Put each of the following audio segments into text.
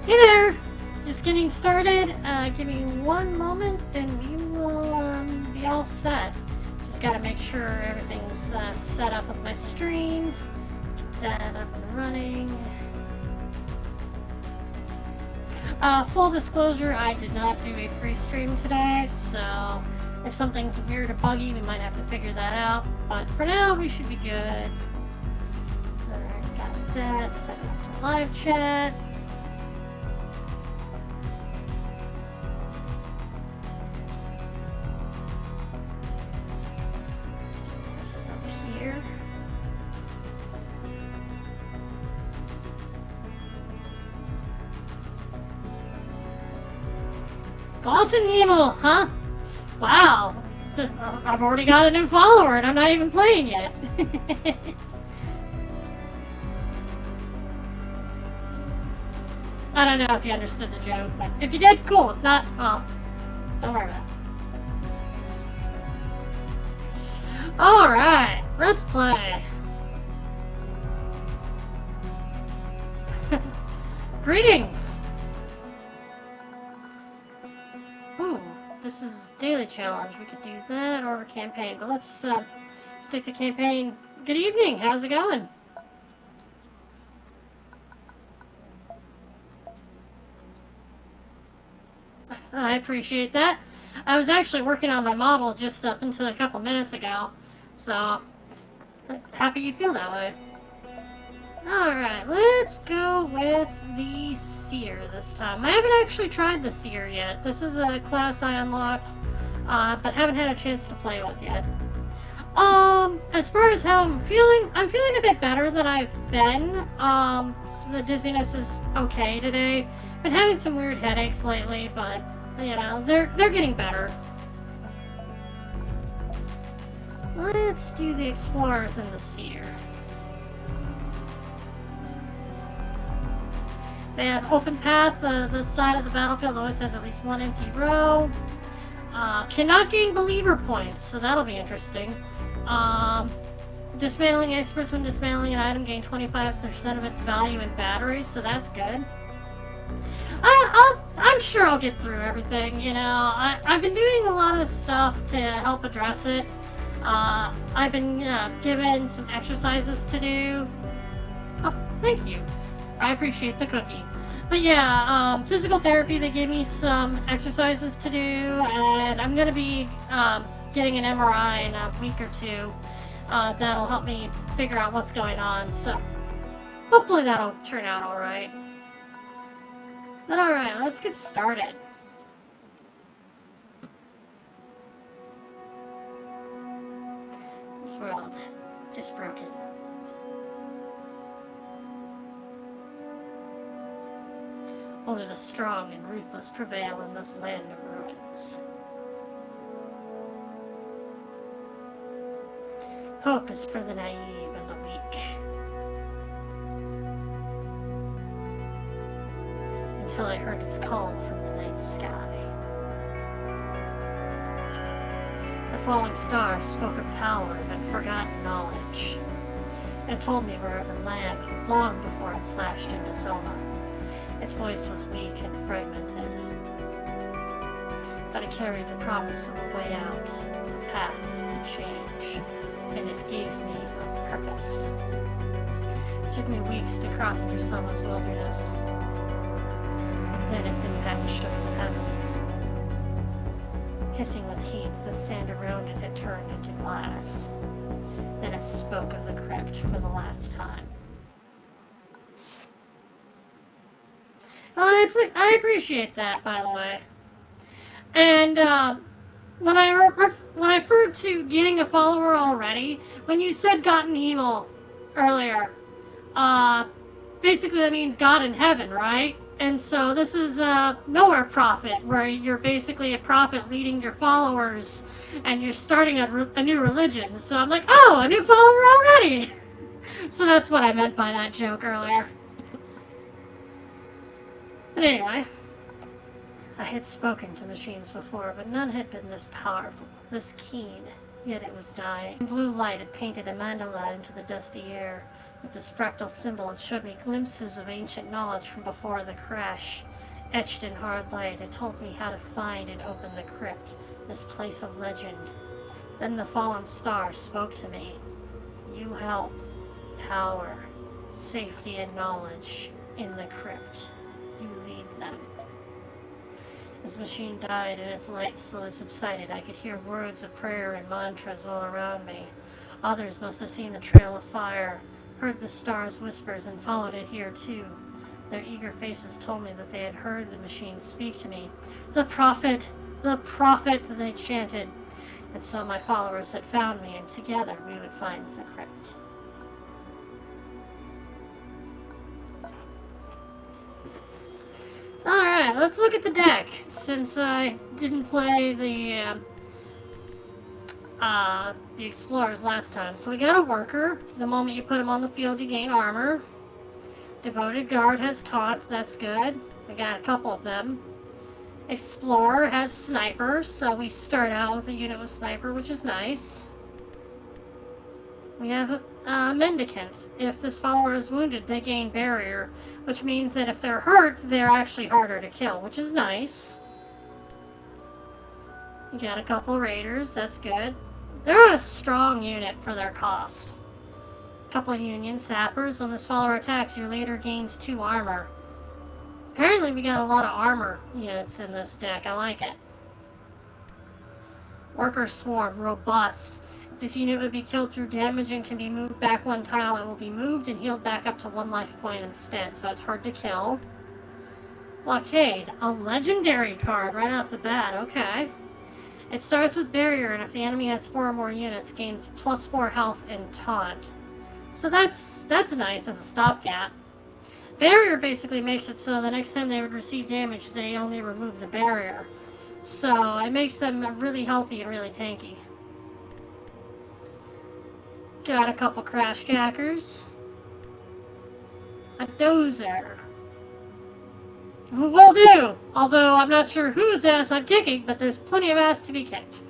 Hey there! Just getting started. Give me one moment and we will be all set. Just gotta make sure everything's set up with my stream. Get that up and running. Full disclosure, I did not do a pre-stream today, so if something's weird or buggy, we might have to figure that out. But for now, we should be good. Alright, got that. Set up to live chat. Gods and Evil, huh? Wow. I've already got a new follower and I'm not even playing yet. I don't know if you understood the joke, but if you did, cool. If not, well, don't worry about it. Alright, let's play. Greetings! This is daily challenge. We could do that or a campaign, but let's stick to campaign. Good evening. How's it going? I appreciate that. I was actually working on my model just up until a couple minutes ago, so happy you feel that way. Alright, let's go with the Seer this time. I haven't actually tried the Seer yet. This is a class I unlocked, but haven't had a chance to play with yet. As far as how I'm feeling a bit better than I've been. The dizziness is okay today. Been having some weird headaches lately, but, you know, they're getting better. Let's do the Explorers and the Seer. They have open path. The side of the battlefield always has at least one empty row. Cannot gain believer points, so that'll be interesting. Dismantling experts when dismantling an item gain 25% of its value in batteries, so that's good. I'm sure I'll get through everything, you know. I've been doing a lot of stuff to help address it. I've been given some exercises to do. Oh, thank you. I appreciate the cookie. But yeah, physical therapy, they gave me some exercises to do, and I'm going to be getting an MRI in a week or two. That'll help me figure out what's going on, so hopefully that'll turn out alright. But alright, let's get started. This world is broken. Only the strong and ruthless prevail in this land of ruins. Hope is for the naive and the weak. Until I heard its call from the night sky. The falling star spoke of power and forgotten knowledge. It told me where it would land long before it slashed into Soma. Its voice was weak and fragmented, but it carried the promise of a way out, a path to change, and it gave me a purpose. It took me weeks to cross through Soma's wilderness, and then its impact shook the heavens. Hissing with heat, the sand around it had turned into glass. Then it spoke of the Crypt for the last time. I appreciate that, by the way. And when I referred to getting a follower already, when you said gotten evil earlier, basically that means God in heaven, right? And so this is a nowhere prophet, where you're basically a prophet leading your followers, and you're starting a new religion. So I'm like, oh, a new follower already! So that's what I meant by that joke earlier. But anyway, I had spoken to machines before, but none had been this powerful, this keen. Yet it was dying. Blue light had painted a mandala into the dusty air. With this fractal symbol, it showed me glimpses of ancient knowledge from before the crash. Etched in hard light, it told me how to find and open the crypt, this place of legend. Then the fallen star spoke to me. You help, power, safety, and knowledge in the crypt. You lead them. As the machine died and its light slowly subsided, I could hear words of prayer and mantras all around me. Others must have seen the trail of fire, heard the star's whispers, and followed it here too. Their eager faces told me that they had heard the machine speak to me. The prophet, they chanted. And so my followers had found me, and together we would find the crypt. Alright, let's look at the deck, since I didn't play the explorers last time. So we got a worker. The moment you put him on the field, you gain armor. Devoted guard has taunt, that's good. We got a couple of them. Explorer has sniper, so we start out with a unit with sniper, which is nice. We have a mendicant. If this follower is wounded, they gain barrier, which means that if they're hurt, they're actually harder to kill, which is nice. You got a couple raiders, that's good. They're a strong unit for their cost. A couple of union sappers. When this follower attacks, your leader gains 2 armor. Apparently we got a lot of armor units in this deck. I like it. Worker swarm, robust. If this unit would be killed through damage and can be moved back 1 tile, it will be moved and healed back up to 1 life point instead, so it's hard to kill. Blockade, a legendary card right off the bat, okay. It starts with barrier, and if the enemy has 4 or more units, gains +4 health and taunt. So that's nice as a stopgap. Barrier basically makes it so the next time they would receive damage, they only remove the barrier. So it makes them really healthy and really tanky. Got a couple crash jackers. A dozer. Who will do, although I'm not sure whose ass I'm kicking, but there's plenty of ass to be kicked.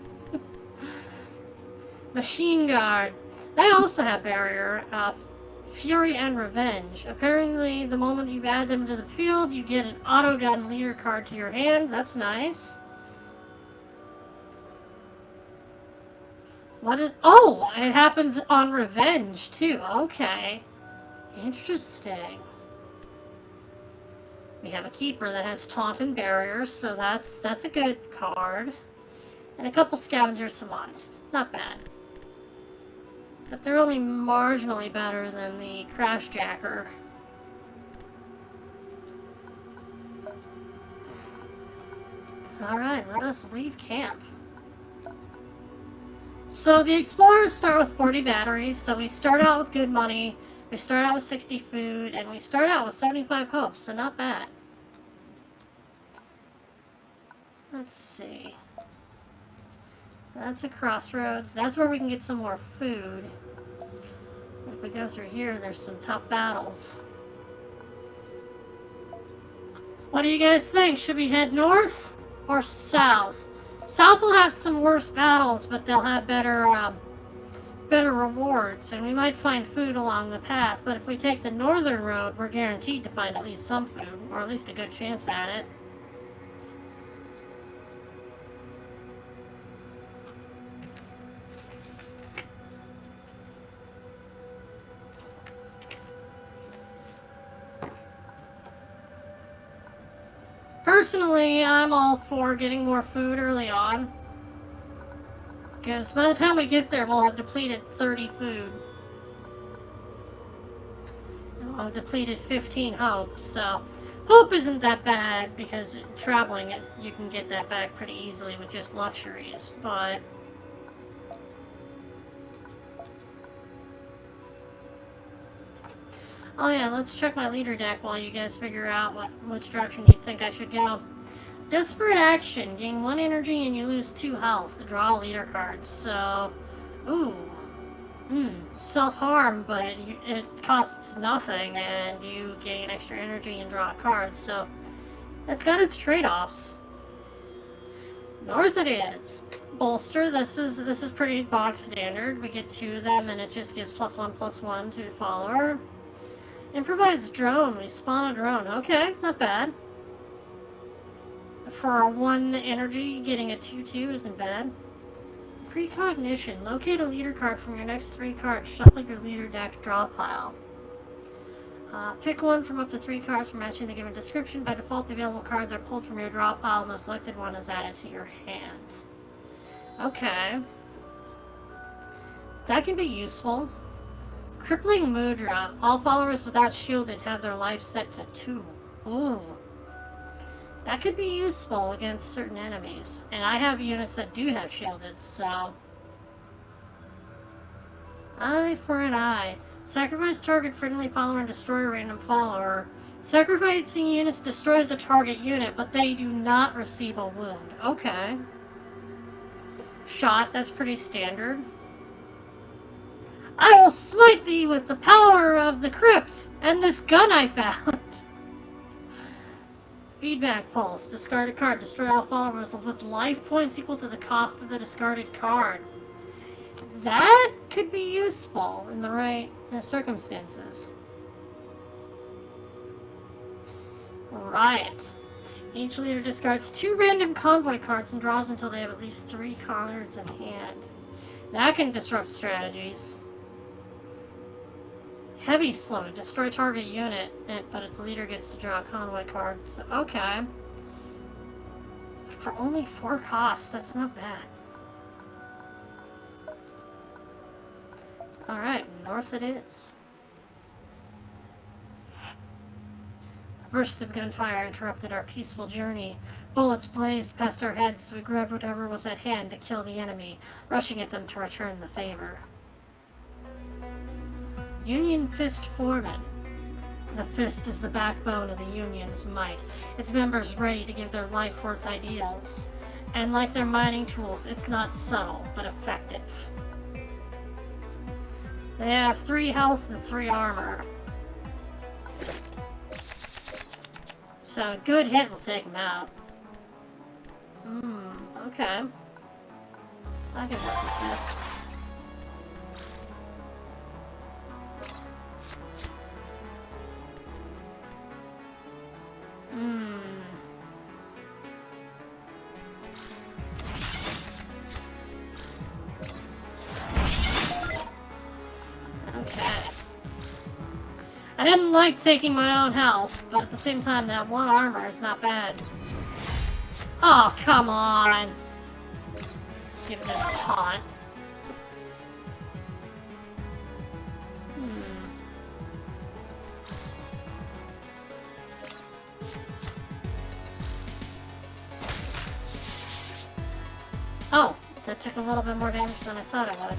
Machine guard. They also have barrier. Fury and Revenge. Apparently, the moment you add them to the field, you get an autogun leader card to your hand. That's nice. Oh, it happens on Revenge, too. Okay. Interesting. We have a keeper that has taunt and barriers, so that's a good card. And a couple scavenger salons. Not bad. But they're only marginally better than the Crash Jacker. Alright, let us leave camp. So the explorers start with 40 batteries, so we start out with good money, we start out with 60 food, and we start out with 75 hopes, so not bad. Let's see. So that's a crossroads. That's where we can get some more food. If we go through here, there's some tough battles. What do you guys think? Should we head north or south? South will have some worse battles, but they'll have better rewards, and we might find food along the path. But if we take the northern road, we're guaranteed to find at least some food, or at least a good chance at it. Personally, I'm all for getting more food early on, because by the time we get there, we'll have depleted 30 food. And we'll have depleted 15 hope, so hope isn't that bad, because traveling, you can get that back pretty easily with just luxuries, but oh yeah, let's check my leader deck while you guys figure out which direction you think I should go. Desperate action. Gain 1 energy and you lose 2 health. Draw a leader card. So, ooh. Self-harm, but it costs nothing and you gain extra energy and draw a card. So, it's got its trade-offs. North it is. Bolster, this is pretty bog standard. We get 2 of them and it just gives +1/+1 to follower. Improvised drone, we spawn a drone. Okay, not bad. For a 1 energy, getting a 2/2 isn't bad. Precognition, locate a leader card from your next 3 cards. Shuffle your leader deck draw pile. Pick one from up to 3 cards for matching the given description. By default, the available cards are pulled from your draw pile and the selected one is added to your hand. Okay. That can be useful. Crippling Mudra. All followers without shielded have their life set to 2. Ooh. That could be useful against certain enemies. And I have units that do have shielded, so... Eye for an eye. Sacrifice target friendly follower and destroy a random follower. Sacrificing units destroys a target unit, but they do not receive a wound. Okay. Shot, that's pretty standard. I will smite thee with the power of the crypt and this gun I found. Feedback pulse. Discard a card. Destroy all followers with life points equal to the cost of the discarded card. That could be useful in the right circumstances. Right. Each leader discards 2 random convoy cards and draws until they have at least 3 cards in hand. That can disrupt strategies. Heavy slow. Destroy target unit, but its leader gets to draw a convoy card. So, okay. For only 4 costs, that's not bad. Alright, north it is. A burst of gunfire interrupted our peaceful journey. Bullets blazed past our heads, so we grabbed whatever was at hand to kill the enemy, rushing at them to return the favor. Union Fist Foreman. The fist is the backbone of the Union's might, its members ready to give their life for its ideals. And like their mining tools, it's not subtle, but effective. They have 3 health and 3 armor. So a good hit will take them out. Okay. I can work with this. Okay. I didn't like taking my own health, but at the same time, that 1 armor is not bad. Oh, come on! Give it a taunt. Oh, that took a little bit more damage than I thought it would.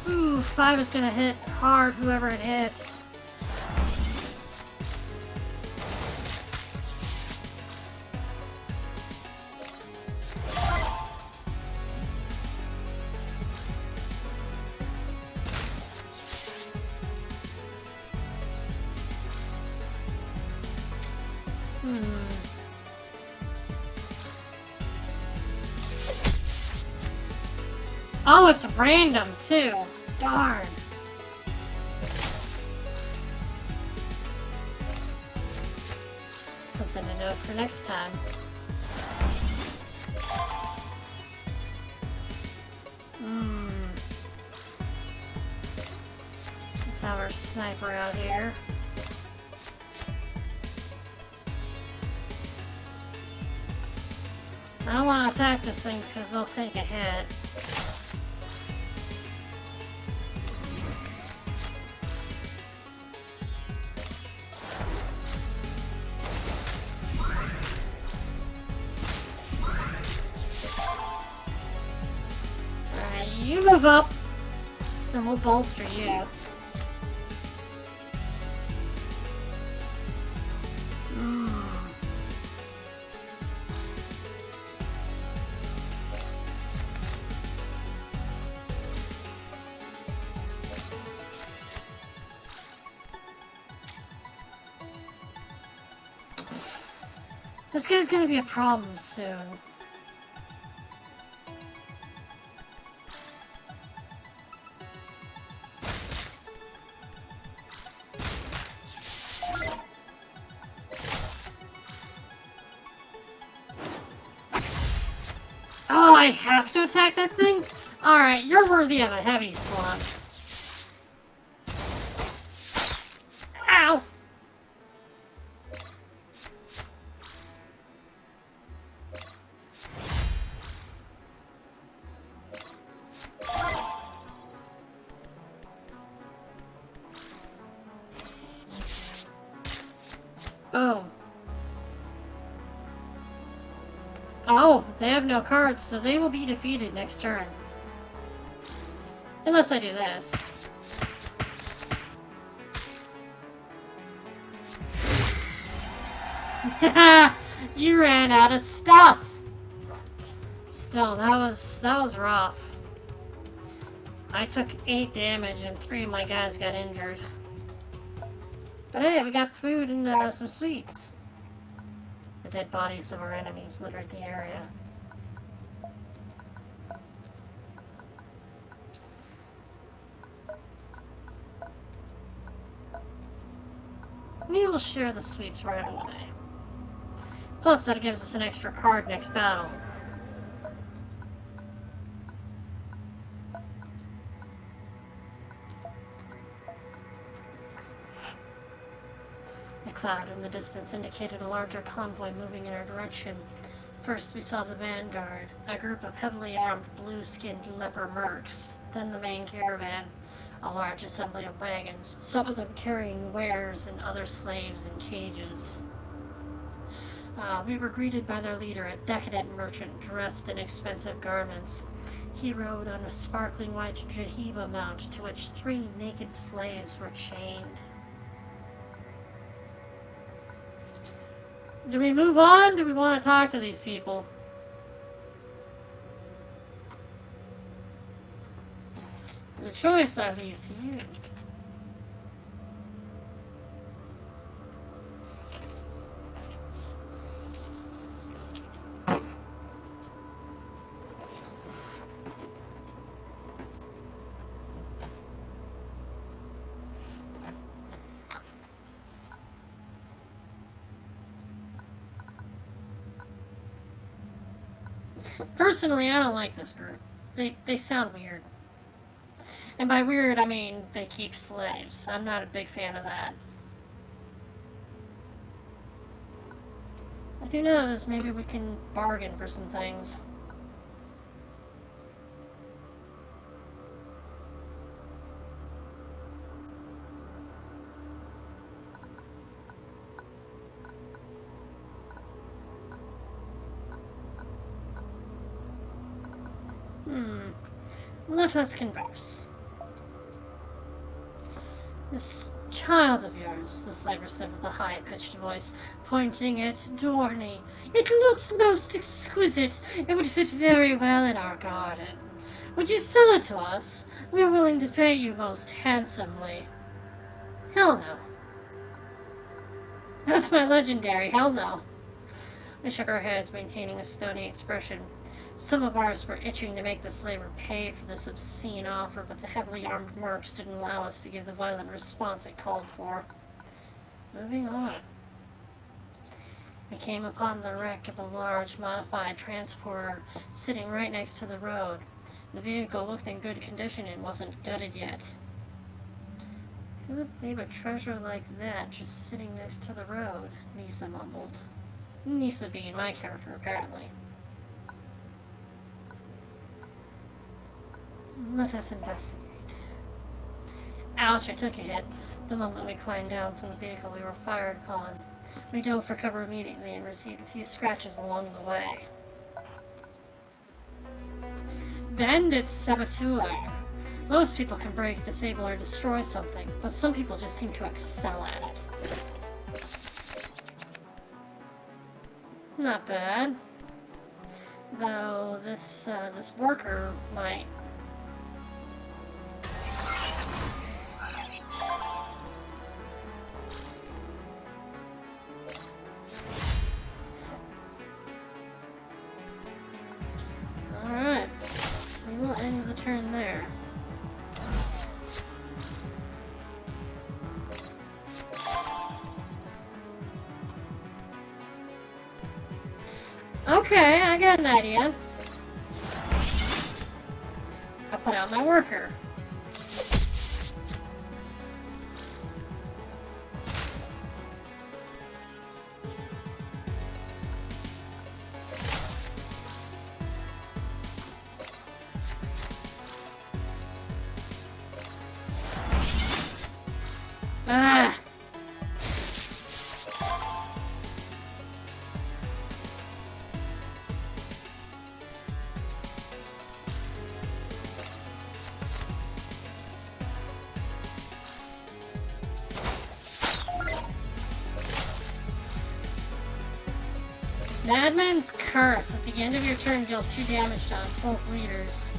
Ooh, 5 is gonna hit hard whoever it hits. Oh, it's random, too. Darn. Something to note for next time. Let's have our sniper out here. I don't want to attack this thing because they'll take a hit. Alright, you move up, and we'll bolster you. This guy's gonna be a problem soon. Oh, I have to attack that thing? Alright, you're worthy of a heavy slug. Ow! Boom. Oh, they have no cards, so they will be defeated next turn. Unless I do this. You ran out of stuff! Still, that was rough. I took 8 damage and 3 of my guys got injured. But hey, we got food and some sweets. The dead bodies of our enemies littered the area. We will share the sweets right away. Plus, that gives us an extra card next battle. A cloud in the distance indicated a larger convoy moving in our direction. First, we saw the vanguard, a group of heavily armed, blue-skinned leper mercs. Then the main caravan, a large assembly of wagons, some of them carrying wares and other slaves in cages. We were greeted by their leader, a decadent merchant dressed in expensive garments. He rode on a sparkling white Jehovah mount to which 3 naked slaves were chained. Do we move on? Do we want to talk to these people? The choice I leave to you. Personally, I don't like this group. They sound weird. And by weird, I mean they keep slaves. I'm not a big fan of that. But who knows, maybe we can bargain for some things. Let us converse. This child of yours, the slaver said with a high-pitched voice, pointing at Dorney. It looks most exquisite. It would fit very well in our garden. Would you sell it to us? We are willing to pay you most handsomely. Hell no. That's my legendary, hell no. We shook our heads, maintaining a stony expression. Some of ours were itching to make the slaver pay for this obscene offer, but the heavily armed mercs didn't allow us to give the violent response it called for. Moving on. We came upon the wreck of a large, modified transporter sitting right next to the road. The vehicle looked in good condition and wasn't gutted yet. Who would leave a treasure like that just sitting next to the road? Nisa mumbled. Nisa being my character, apparently. Let us investigate. Ouch, I took a hit. The moment we climbed down from the vehicle, we were fired upon. We dove for cover immediately and received a few scratches along the way. Bandit saboteur. Most people can break, disable, or destroy something, but some people just seem to excel at it. Not bad. Though this worker might. Okay, I got an idea. I'll put out my worker. Ah! Madman's Curse. At the end of your turn, deal 2 damage to both leaders.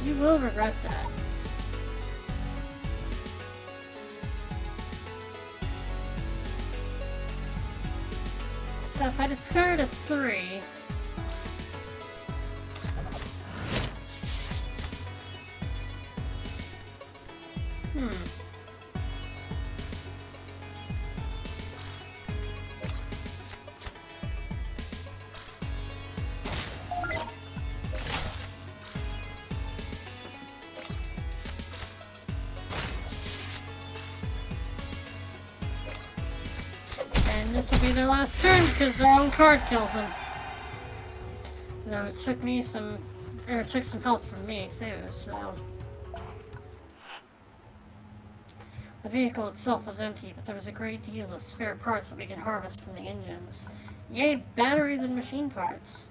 You will regret that. So if I discard a 3... This will be their last turn because their own card kills them. Though it took me some, or it took some help from me too, so. The vehicle itself was empty, but there was a great deal of spare parts that we could harvest from the engines. Yay, batteries and machine parts.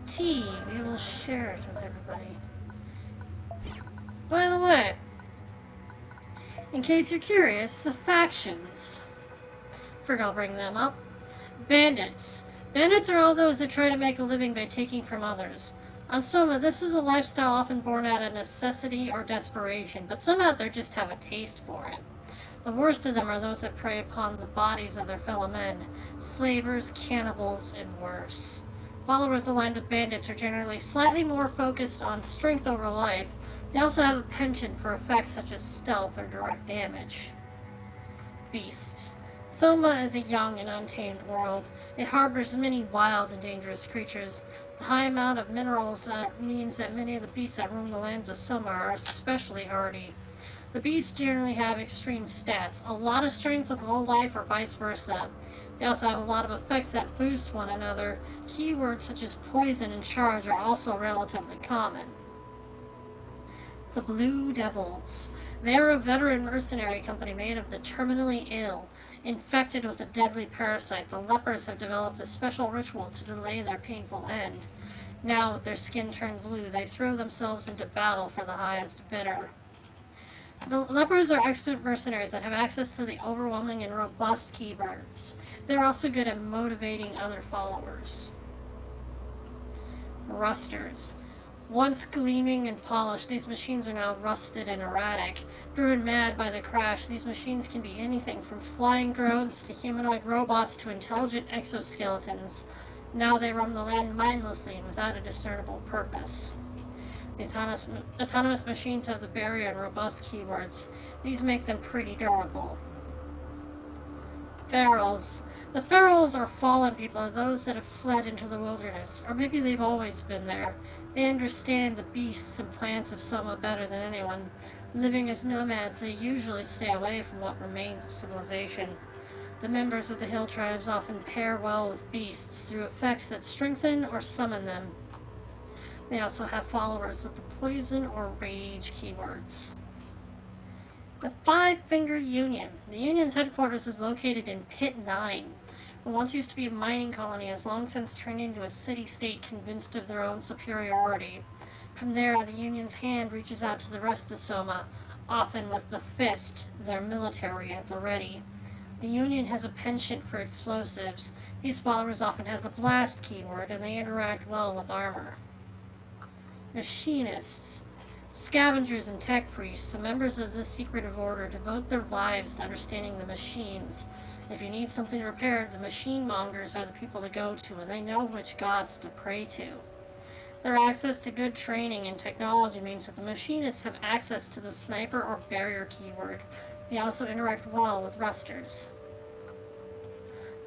Tea, we will share it with everybody. By the way, in case you're curious, the factions. I'll bring them up. Bandits. Bandits are all those that try to make a living by taking from others. On Soma, this is a lifestyle often born out of necessity or desperation, but some out there just have a taste for it. The worst of them are those that prey upon the bodies of their fellow men, slavers, cannibals, and worse. Followers aligned with bandits are generally slightly more focused on strength over life. They also have a penchant for effects such as stealth or direct damage. Beasts. Soma is a young and untamed world. It harbors many wild and dangerous creatures. The high amount of minerals means that many of the beasts that roam the lands of Soma are especially hardy. The beasts generally have extreme stats, a lot of strength with low life or vice versa. They also have a lot of effects that boost one another. Keywords such as poison and charge are also relatively common. The Blue Devils. They are a veteran mercenary company made of the terminally ill. Infected with a deadly parasite, the lepers have developed a special ritual to delay their painful end. Now, with their skin turned blue, they throw themselves into battle for the highest bidder. The lepers are expert mercenaries that have access to the overwhelming and robust keywords. They're also good at motivating other followers. Rusters. Once gleaming and polished, these machines are now rusted and erratic. Driven mad by the crash, these machines can be anything from flying drones to humanoid robots to intelligent exoskeletons. Now they roam the land mindlessly and without a discernible purpose. The autonomous machines have the barrier and robust keywords. These make them pretty durable. Ferals. The ferals are fallen people, are those that have fled into the wilderness, or maybe they've always been there. They understand the beasts and plants of Soma better than anyone. Living as nomads, they usually stay away from what remains of civilization. The members of the hill tribes often pair well with beasts through effects that strengthen or summon them. They also have followers with the poison or rage keywords. The Five-Finger Union. The Union's headquarters is located in Pit 9. What once used to be a mining colony has long since turned into a city-state convinced of their own superiority. From there, the Union's hand reaches out to the rest of Soma, often with the Fist, their military, at the ready. The Union has a penchant for explosives. These followers often have the blast keyword, and they interact well with armor. Machinists. Scavengers and tech priests, the members of this secretive order, devote their lives to understanding the machines. If you need something repaired, the machine mongers are the people to go to, and they know which gods to pray to. Their access to good training and technology means that the machinists have access to the sniper or barrier keyword. They also interact well with rusters.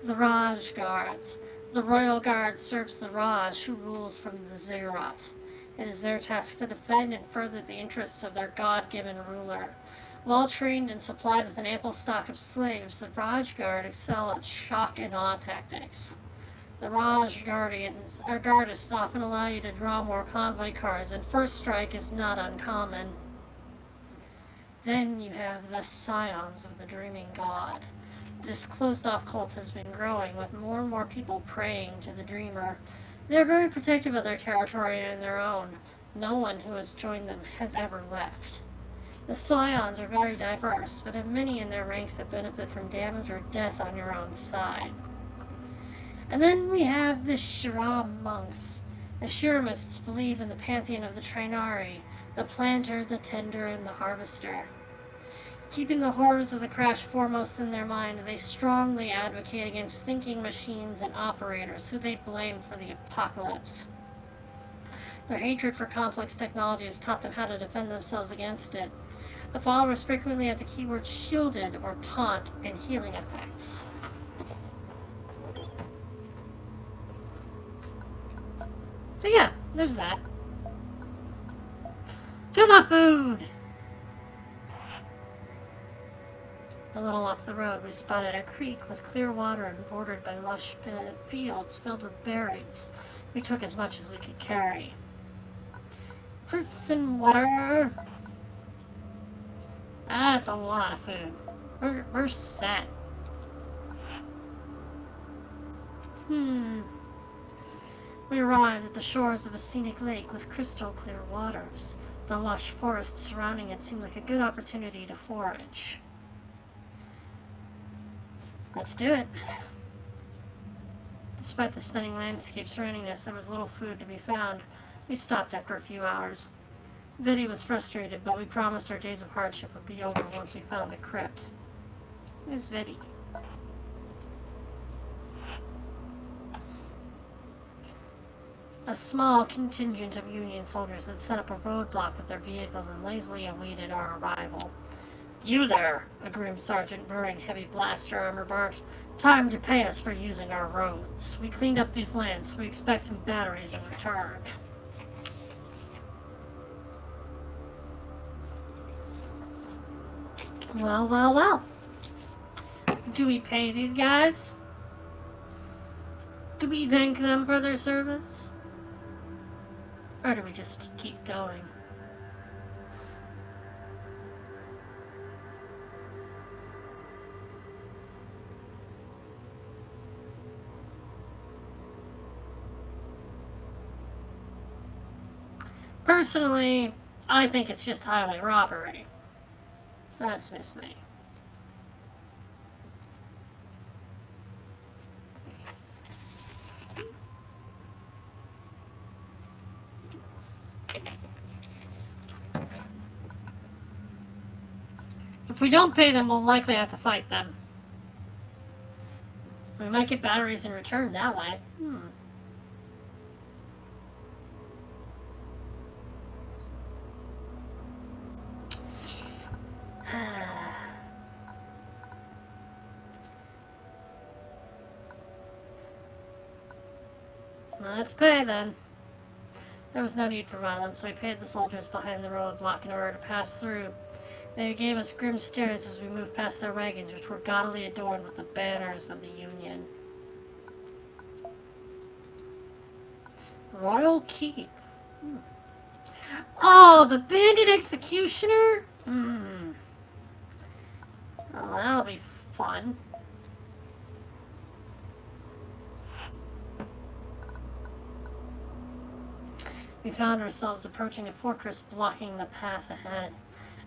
The Raj Guards. The Royal Guard serves the Raj, who rules from the Ziggurat. It is their task to defend and further the interests of their God-given ruler. Well trained and supplied with an ample stock of slaves, the Raj Guard excel at shock and awe tactics. The Raj Guardians, or Guardists, often allow you to draw more convoy cards, and first strike is not uncommon. Then you have the Scions of the Dreaming God. This closed-off cult has been growing, with more and more people praying to the Dreamer. They are very protective of their territory and their own. No one who has joined them has ever left. The Scions are very diverse, but have many in their ranks that benefit from damage or death on your own side. And then we have the Shira monks. The Shiramists believe in the pantheon of the Trinari, the planter, the tender, and the harvester. Keeping the horrors of the crash foremost in their mind, they strongly advocate against thinking machines and operators, who they blame for the apocalypse. Their hatred for complex technology has taught them how to defend themselves against it. The followers frequently have the keywords shielded or taunt and healing effects. So yeah, there's that. To the food! A little off the road, we spotted a creek with clear water and bordered by lush fields filled with berries. We took as much as we could carry. Fruits and water. That's a lot of food. We're set. We arrived at the shores of a scenic lake with crystal clear waters. The lush forest surrounding it seemed like a good opportunity to forage. Let's do it. Despite the stunning landscape surrounding us, there was little food to be found. We stopped after a few hours. Viddy was frustrated, but we promised our days of hardship would be over once we found the crypt. Who's Viddy? A small contingent of Union soldiers had set up a roadblock with their vehicles and lazily awaited our arrival. "You there," a grim sergeant wearing heavy blaster armor barked. "Time to pay us for using our roads. We cleaned up these lands, so we expect some batteries in return." Well. Do we pay these guys? Do we thank them for their service? Or do we just keep going? Personally, I think it's just highway robbery. That's just me. If we don't pay them, we'll likely have to fight them. We might get batteries in return that way. Let's pay then. There was no need for violence, so we paid the soldiers behind the roadblock in order to pass through. They gave us grim stares as we moved past their wagons, which were gaudily adorned with the banners of the Union. Royal Keep. Oh, the bandit executioner? Well, that'll be fun. We found ourselves approaching a fortress blocking the path ahead.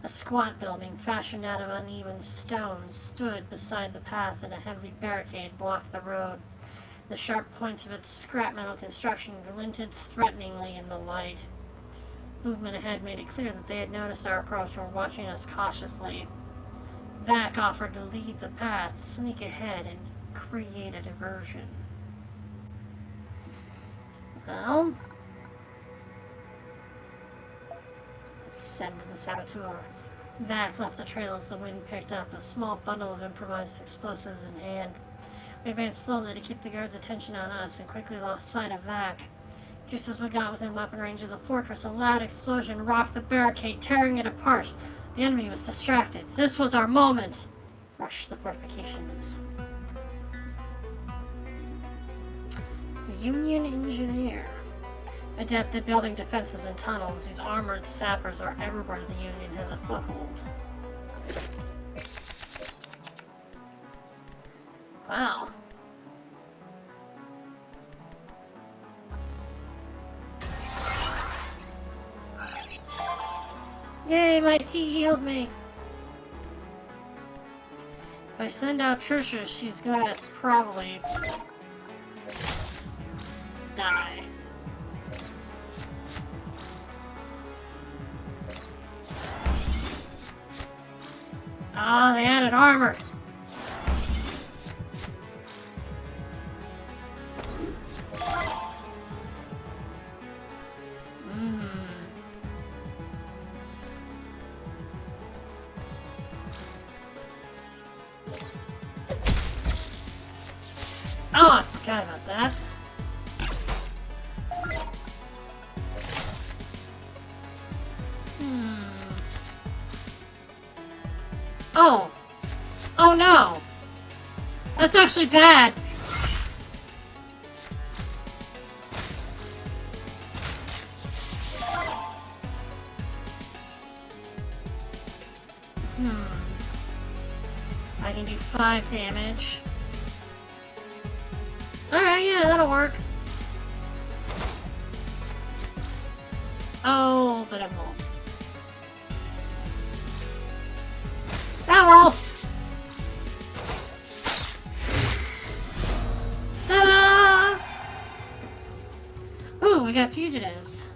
A squat building fashioned out of uneven stones stood beside the path, and a heavy barricade blocked the road. The sharp points of its scrap metal construction glinted threateningly in the light. Movement ahead made it clear that they had noticed our approach and were watching us cautiously. Vac offered to lead the path, sneak ahead, and create a diversion. Well, let's send the saboteur. Vac left the trail as the wind picked up, a small bundle of improvised explosives in hand. We advanced slowly to keep the guards' attention on us and quickly lost sight of Vac. Just as we got within weapon range of the fortress, a loud explosion rocked the barricade, tearing it apart. The enemy was distracted. This was our moment. Rush the fortifications. Union engineer. Adept at building defenses and tunnels, these armored sappers are everywhere the Union has a foothold. Wow. Yay, my tea healed me. If I send out Trisha, she's gonna probably die. Ah, they added armor. Oh, I forgot about that. Oh. Oh no. That's actually bad. I can do 5 damage. Alright, yeah, that'll work. Oh, but it won't. That won't! Ta-da! Ooh, we got fugitives.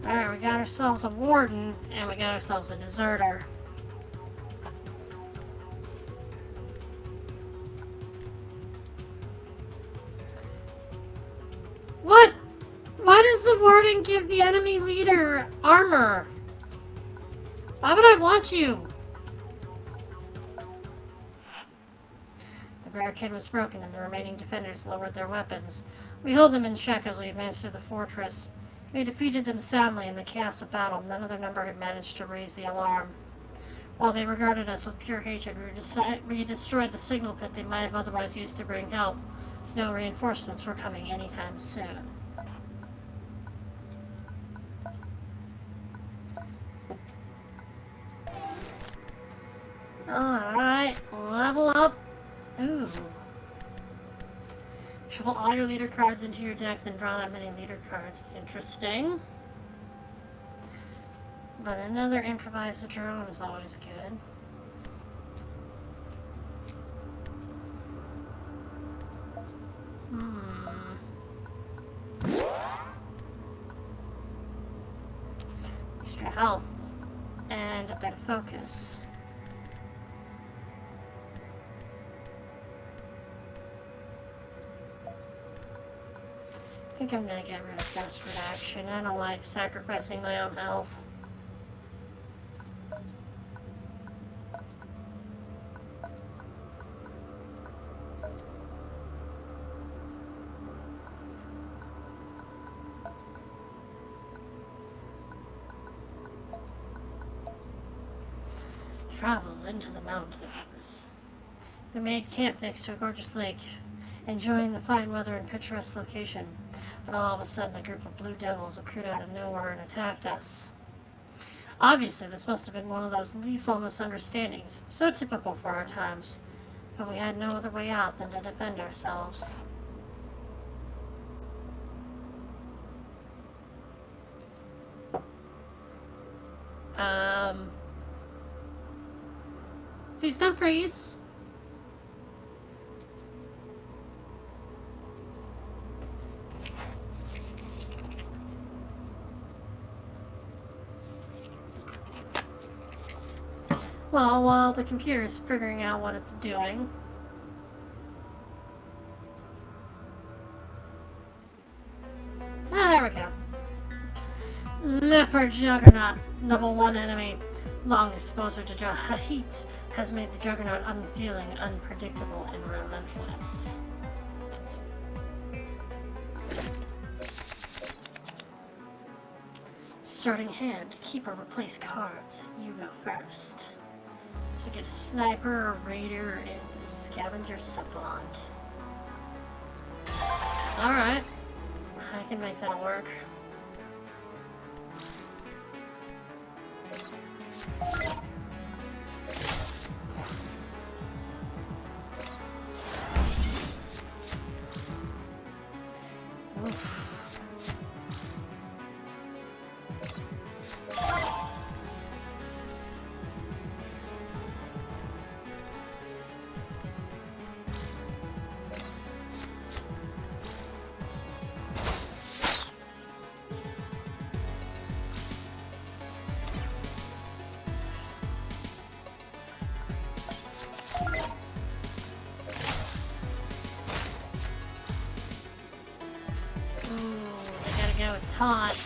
Alright, we got ourselves a warden, and we got ourselves a deserter. What? Why does the warden give the enemy leader armor? Why would I want you? The barricade was broken and the remaining defenders lowered their weapons. We held them in check as we advanced through the fortress. We defeated them soundly in the chaos of battle. None of their number had managed to raise the alarm. While they regarded us with pure hatred, we destroyed the signal pit they might have otherwise used to bring help. No reinforcements were coming anytime soon. Alright, level up. Ooh. Shuffle all your leader cards into your deck, then draw that many leader cards. Interesting. But another improvised drone is always good. Extra health. And a bit of focus. I think I'm gonna get rid of desperate action. I don't like sacrificing my own health. Travel into the mountains. We made camp next to a gorgeous lake, enjoying the fine weather and picturesque location. But all of a sudden, a group of blue devils appeared out of nowhere and attacked us. Obviously, this must have been one of those lethal misunderstandings, so typical for our times. But we had no other way out than to defend ourselves. Please don't freeze. Well, while the computer is figuring out what it's doing. Ah, there we go. Leopard Juggernaut, level 1 enemy. Long exposure to heat has made the Juggernaut unfeeling, unpredictable, and relentless. Starting hand, keep or replace cards. You go first. So get a sniper, a raider, and a scavenger savant. Alright. I can make that work. Oof. Go with taunt.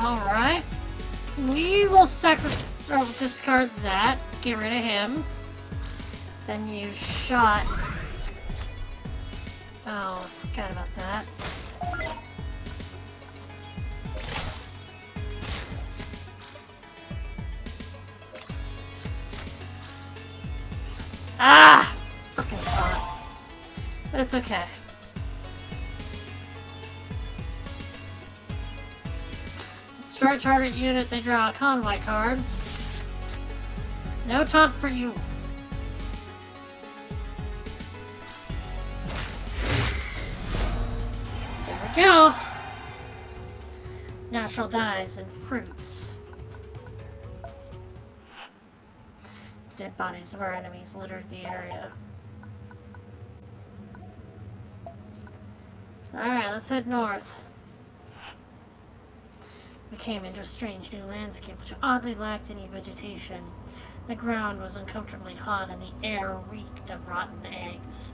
Alright. We will discard that. Get rid of him. Then use shot. Oh, I forgot about that. Ah! Fucking thought. But it's okay. Destroy target unit, they draw a convoy card. No taunt for you. There we go. Natural dyes and fruits. Dead bodies of our enemies littered the area. Alright, let's head north. We came into a strange new landscape which oddly lacked any vegetation. The ground was uncomfortably hot and the air reeked of rotten eggs.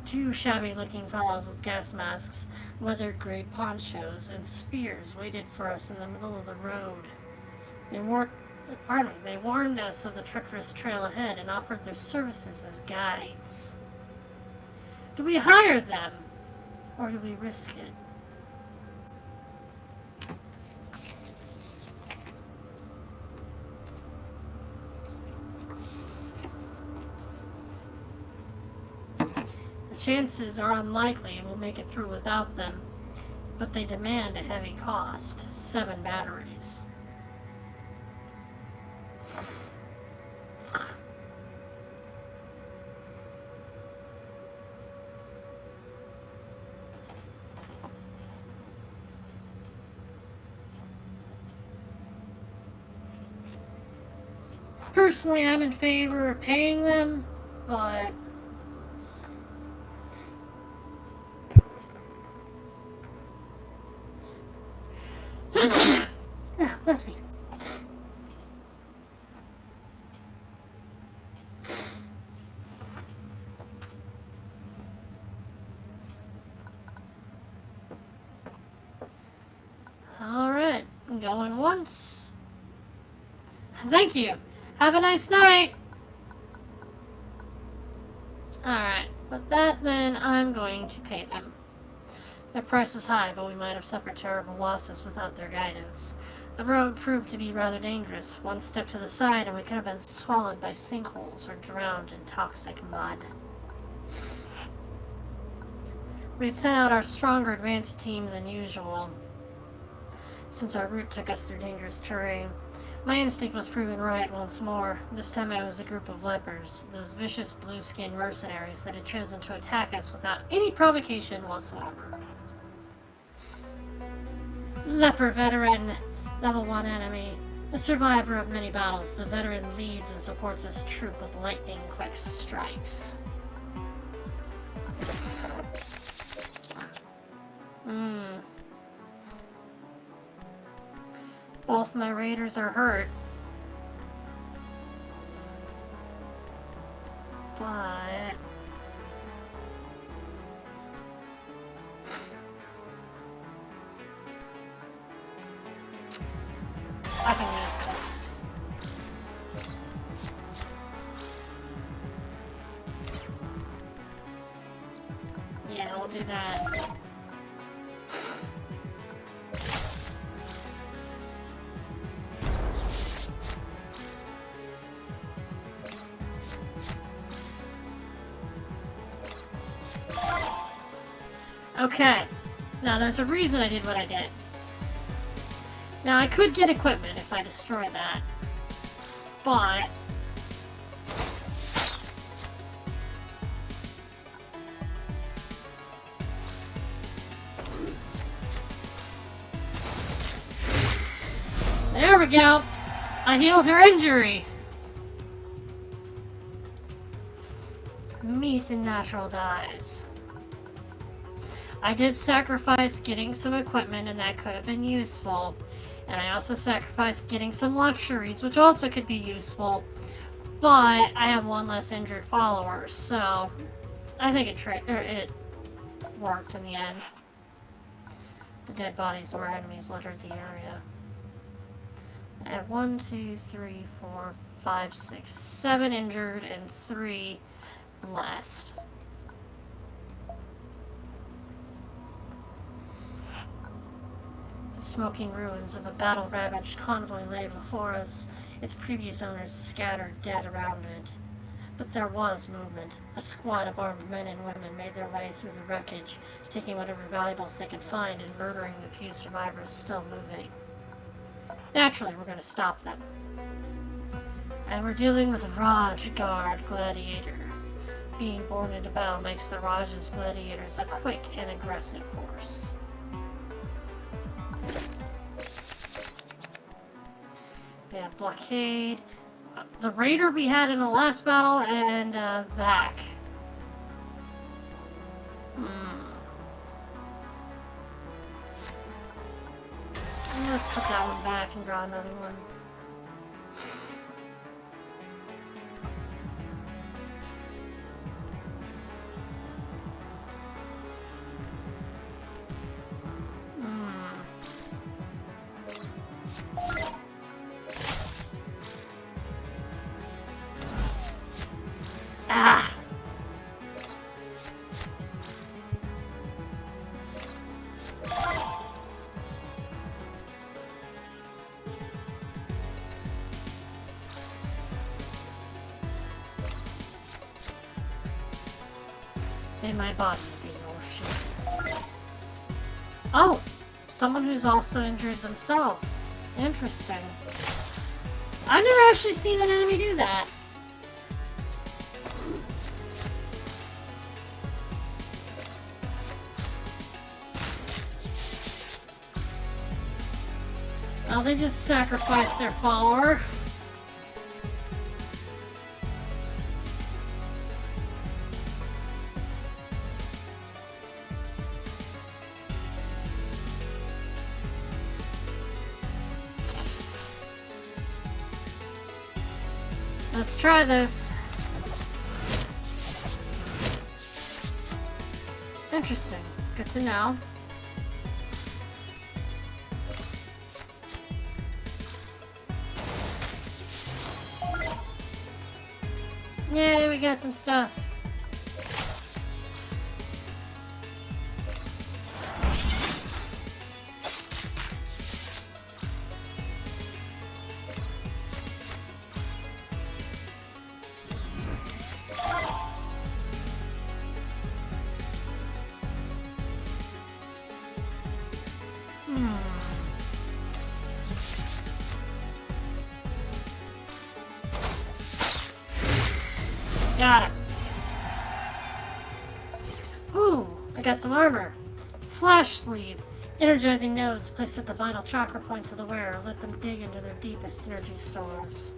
Two shabby-looking fellows with gas masks, leathered gray ponchos, and spears waited for us in the middle of the road. They warned us of the treacherous trail ahead and offered their services as guides. Do we hire them, or do we risk it? The chances are unlikely we'll make it through without them, but they demand a heavy cost, 7 batteries. Personally, I'm in favor of paying them, but bless me. Alright, going once. Thank you. Have a nice night. Alright, with that then, I'm going to pay them. Their price is high, but we might have suffered terrible losses without their guidance. The road proved to be rather dangerous. One step to the side and we could have been swallowed by sinkholes or drowned in toxic mud. We had sent out our stronger advanced team than usual, since our route took us through dangerous terrain. My instinct was proven right once more. This time it was a group of lepers, those vicious blue-skinned mercenaries that had chosen to attack us without any provocation whatsoever. Leper veteran, level 1 enemy. A survivor of many battles, the veteran leads and supports his troop with lightning-quick strikes. Both my raiders are hurt. But... I can use this. Yeah, we'll do that. Okay, now there's a reason I did what I did. Now I could get equipment if I destroy that, but... There we go! I healed her injury! Meat and natural dyes. I did sacrifice getting some equipment, and that could have been useful. And I also sacrificed getting some luxuries, which also could be useful. But I have one less injured follower, so I think it worked in the end. The dead bodies where enemies littered the area. I have 1, 2, 3, 4, 5, 6, 7 injured and 3 blessed. The smoking ruins of a battle-ravaged convoy lay before us, its previous owners scattered dead around it. But there was movement. A squad of armed men and women made their way through the wreckage, taking whatever valuables they could find and murdering the few survivors still moving. Naturally, we're going to stop them. And we're dealing with a Raj Guard gladiator. Being born into battle makes the Raj's gladiators a quick and aggressive force. We have Blockade, the Raider we had in the last battle, and Vac. I'm gonna put that one back and draw another one. Ah! In my body being all shit. Oh! Someone who's also injured themselves. Interesting. I've never actually seen an enemy do that. Well, they just sacrificed their follower. Let's try this. Interesting. Good to know. Yay, we got some stuff. Got it. Ooh, I got some armor. Flash sleeve. Energizing nodes placed at the vital chakra points of the wearer. Let them dig into their deepest energy stores.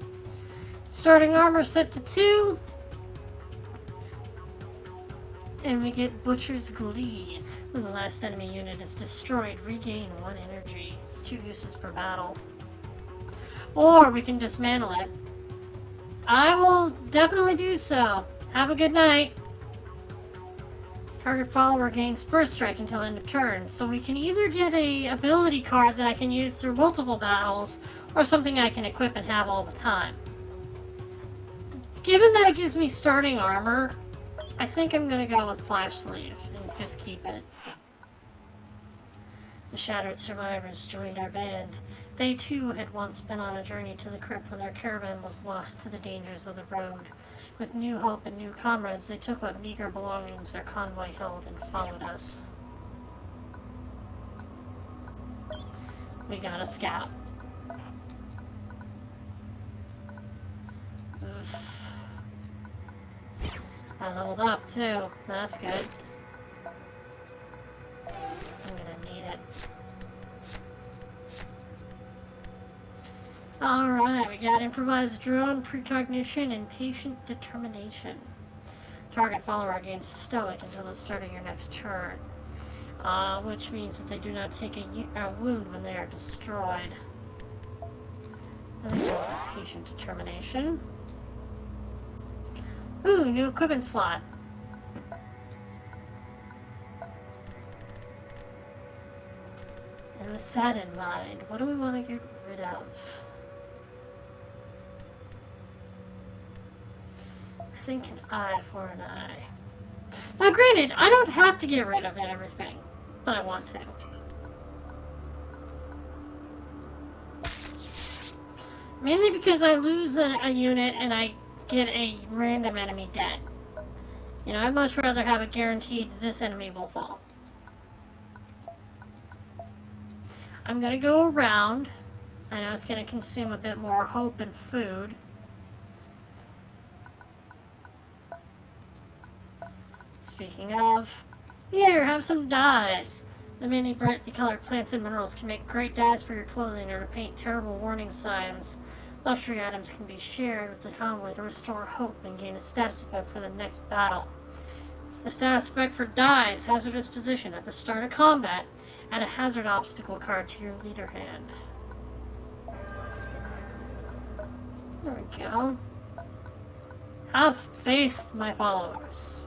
Starting armor set to 2. And we get Butcher's Glee. When the last enemy unit is destroyed, regain 1 energy. 2 uses per battle. Or we can dismantle it. I will definitely do so. Have a good night. Target follower gains Burst Strike until end of turn, so we can either get a ability card that I can use through multiple battles, or something I can equip and have all the time. Given that it gives me starting armor, I think I'm gonna go with Flash Sleeve and just keep it. The shattered survivors joined our band. They too had once been on a journey to the Crypt when their caravan was lost to the dangers of the road. With new hope and new comrades, they took what meager belongings their convoy held and followed us. We got a scout. Oof. I leveled up too. That's good. I'm gonna need it. Alright, we got improvised drone, precognition, and patient determination. Target follower gains stoic until the start of your next turn. Which means that they do not take a wound when they are destroyed. And then we got patient determination. Ooh, new equipment slot. And with that in mind, what do we want to get rid of? I think an eye for an eye. Now granted, I don't have to get rid of everything, but I want to. Mainly because I lose a unit and I get a random enemy dead. You know, I'd much rather have it guaranteed this enemy will fall. I'm gonna go around. I know it's gonna consume a bit more hope and food. Speaking of, here, have some dyes. The many brightly colored plants and minerals can make great dyes for your clothing or to paint terrible warning signs. Luxury items can be shared with the convoy to restore hope and gain a status effect for the next battle. The status effect for dyes, hazardous position. At the start of combat, add a hazard obstacle card to your leader hand. There we go. Have faith, my followers.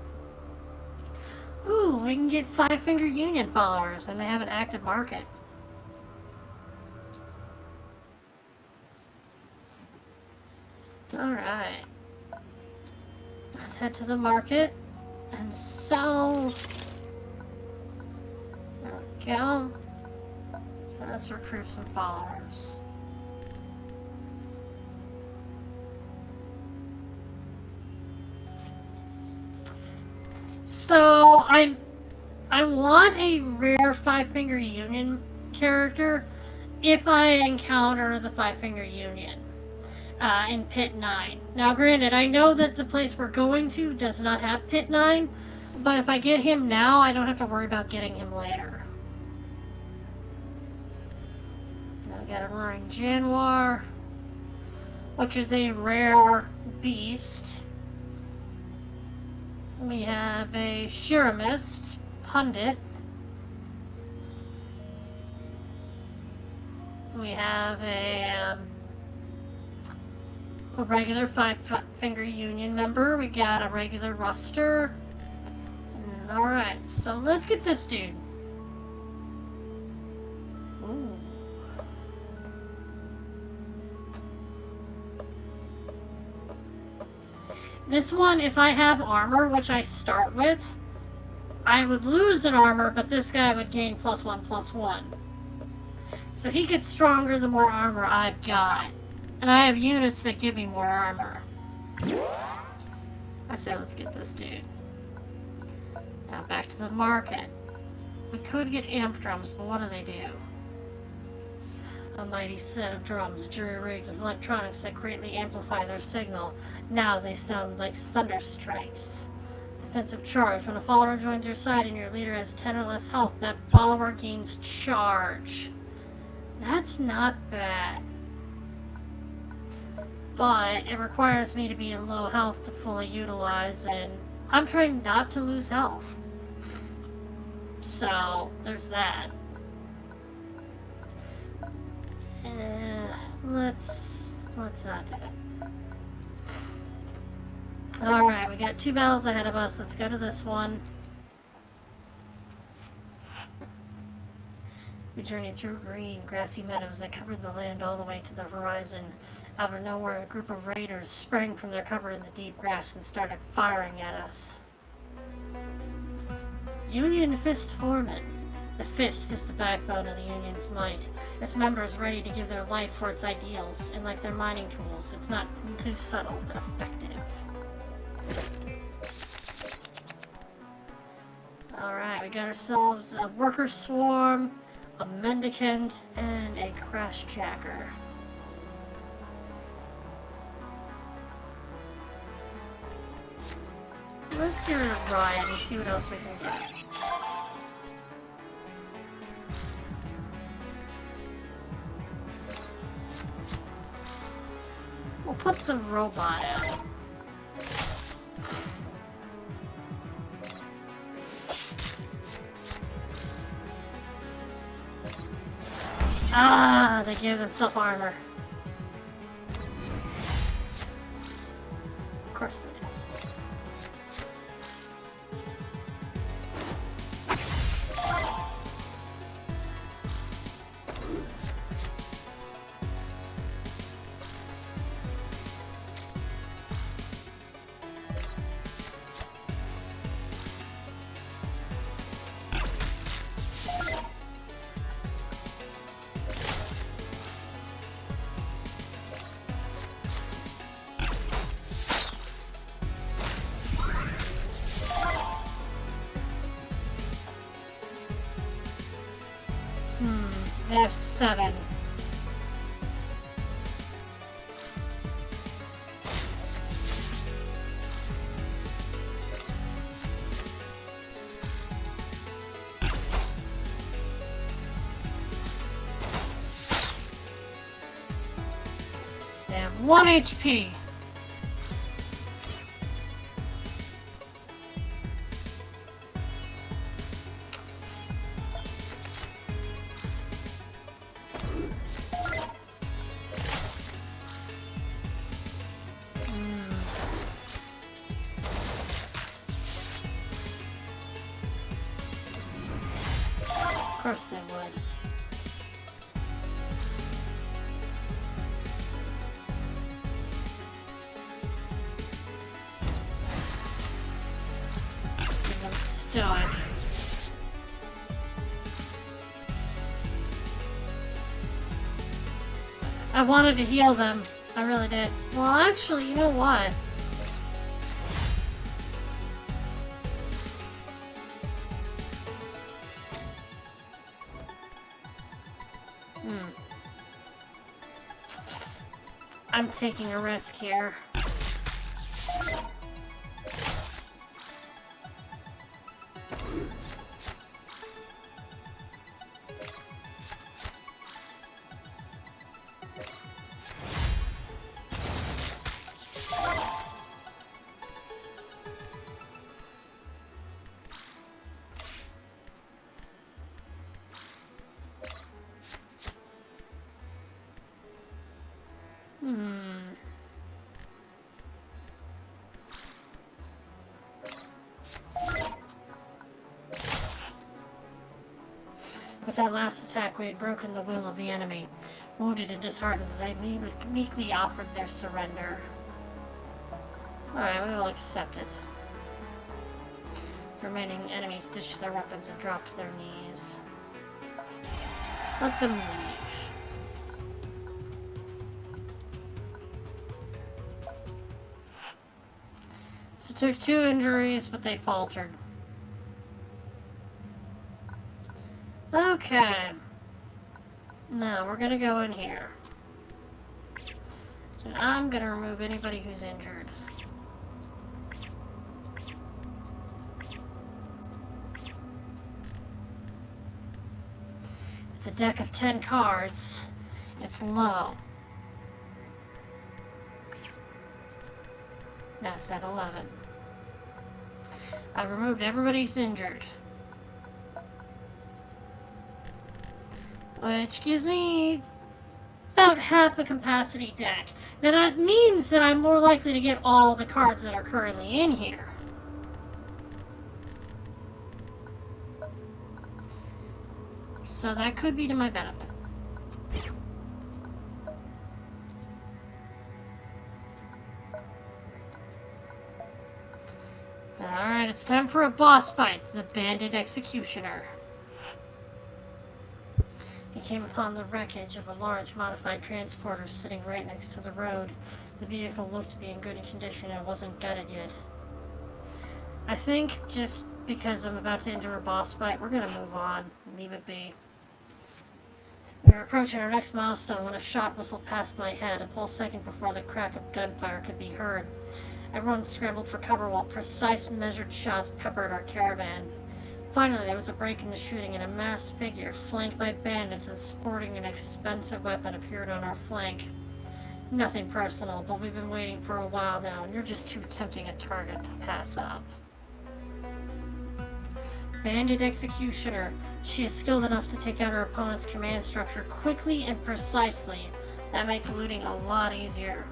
Ooh, we can get 5-Finger Union followers, and they have an active market. Alright. Let's head to the market and sell. There we go. So let's recruit some followers. So I want a rare 5-Finger Union character if I encounter the 5-Finger Union in Pit 9. Now granted, I know that the place we're going to does not have Pit 9, but if I get him now, I don't have to worry about getting him later. Now we got a Roaring Januar, which is a rare beast. We have a Shiramist, Pundit. We have a regular 5-Finger Union member. We got a regular Ruster. Alright, so let's get this dude. Ooh. This one, if I have armor, which I start with, I would lose an armor, but this guy would gain +1/+1. So he gets stronger the more armor I've got. And I have units that give me more armor. I say let's get this dude. Now back to the market. We could get amp drums, but what do they do? A mighty set of drums, jury-rigged with electronics that greatly amplify their signal. Now they sound like thunder strikes. Defensive charge. When a follower joins your side and your leader has 10 or less health, that follower gains charge. That's not bad. But it requires me to be in low health to fully utilize, and I'm trying not to lose health. So, there's that. Let's not do it. Alright, we got 2 battles ahead of us. Let's go to this one. We journeyed through green, grassy meadows that covered the land all the way to the horizon. Out of nowhere, a group of raiders sprang from their cover in the deep grass and started firing at us. Union Fist Foreman. The Fist is the backbone of the Union's might. Its members ready to give their life for its ideals, and like their mining tools, it's not too subtle but effective. Alright, we got ourselves a worker swarm, a mendicant, and a crashjacker. Let's get rid of Ryan and see what else we can get. We'll put the robot out. Ah, they gave themselves armor. Of course they did. They have 7. They have 1 HP. Of course they would. I'm stoic. I wanted to heal them. I really did. Well, actually, you know what? I'm taking a risk here. With that last attack, we had broken the will of the enemy. Wounded and disheartened, they meekly offered their surrender. Alright, we will accept it. The remaining enemies ditched their weapons and dropped to their knees. Let them leave. So took 2 injuries, but they faltered. Okay. Now, we're gonna go in here. And I'm gonna remove anybody who's injured. It's a deck of 10 cards. It's low. Now it's at 11. I've removed everybody who's injured. Which gives me about half a capacity deck. Now that means that I'm more likely to get all the cards that are currently in here. So that could be to my benefit. Alright, it's time for a boss fight. The Bandit Executioner. He came upon the wreckage of a large modified transporter sitting right next to the road. The vehicle looked to be in good condition and wasn't gutted yet. I think just because I'm about to enter a boss fight, we're gonna move on and leave it be. We were approaching our next milestone when a shot whistled past my head, a full second before the crack of gunfire could be heard. Everyone scrambled for cover while precise, measured shots peppered our caravan. Finally, there was a break in the shooting, and a masked figure, flanked by bandits and sporting an expensive weapon, appeared on our flank. Nothing personal, but we've been waiting for a while now, and you're just too tempting a target to pass up. Bandit Executioner. She is skilled enough to take out her opponent's command structure quickly and precisely. That makes looting a lot easier.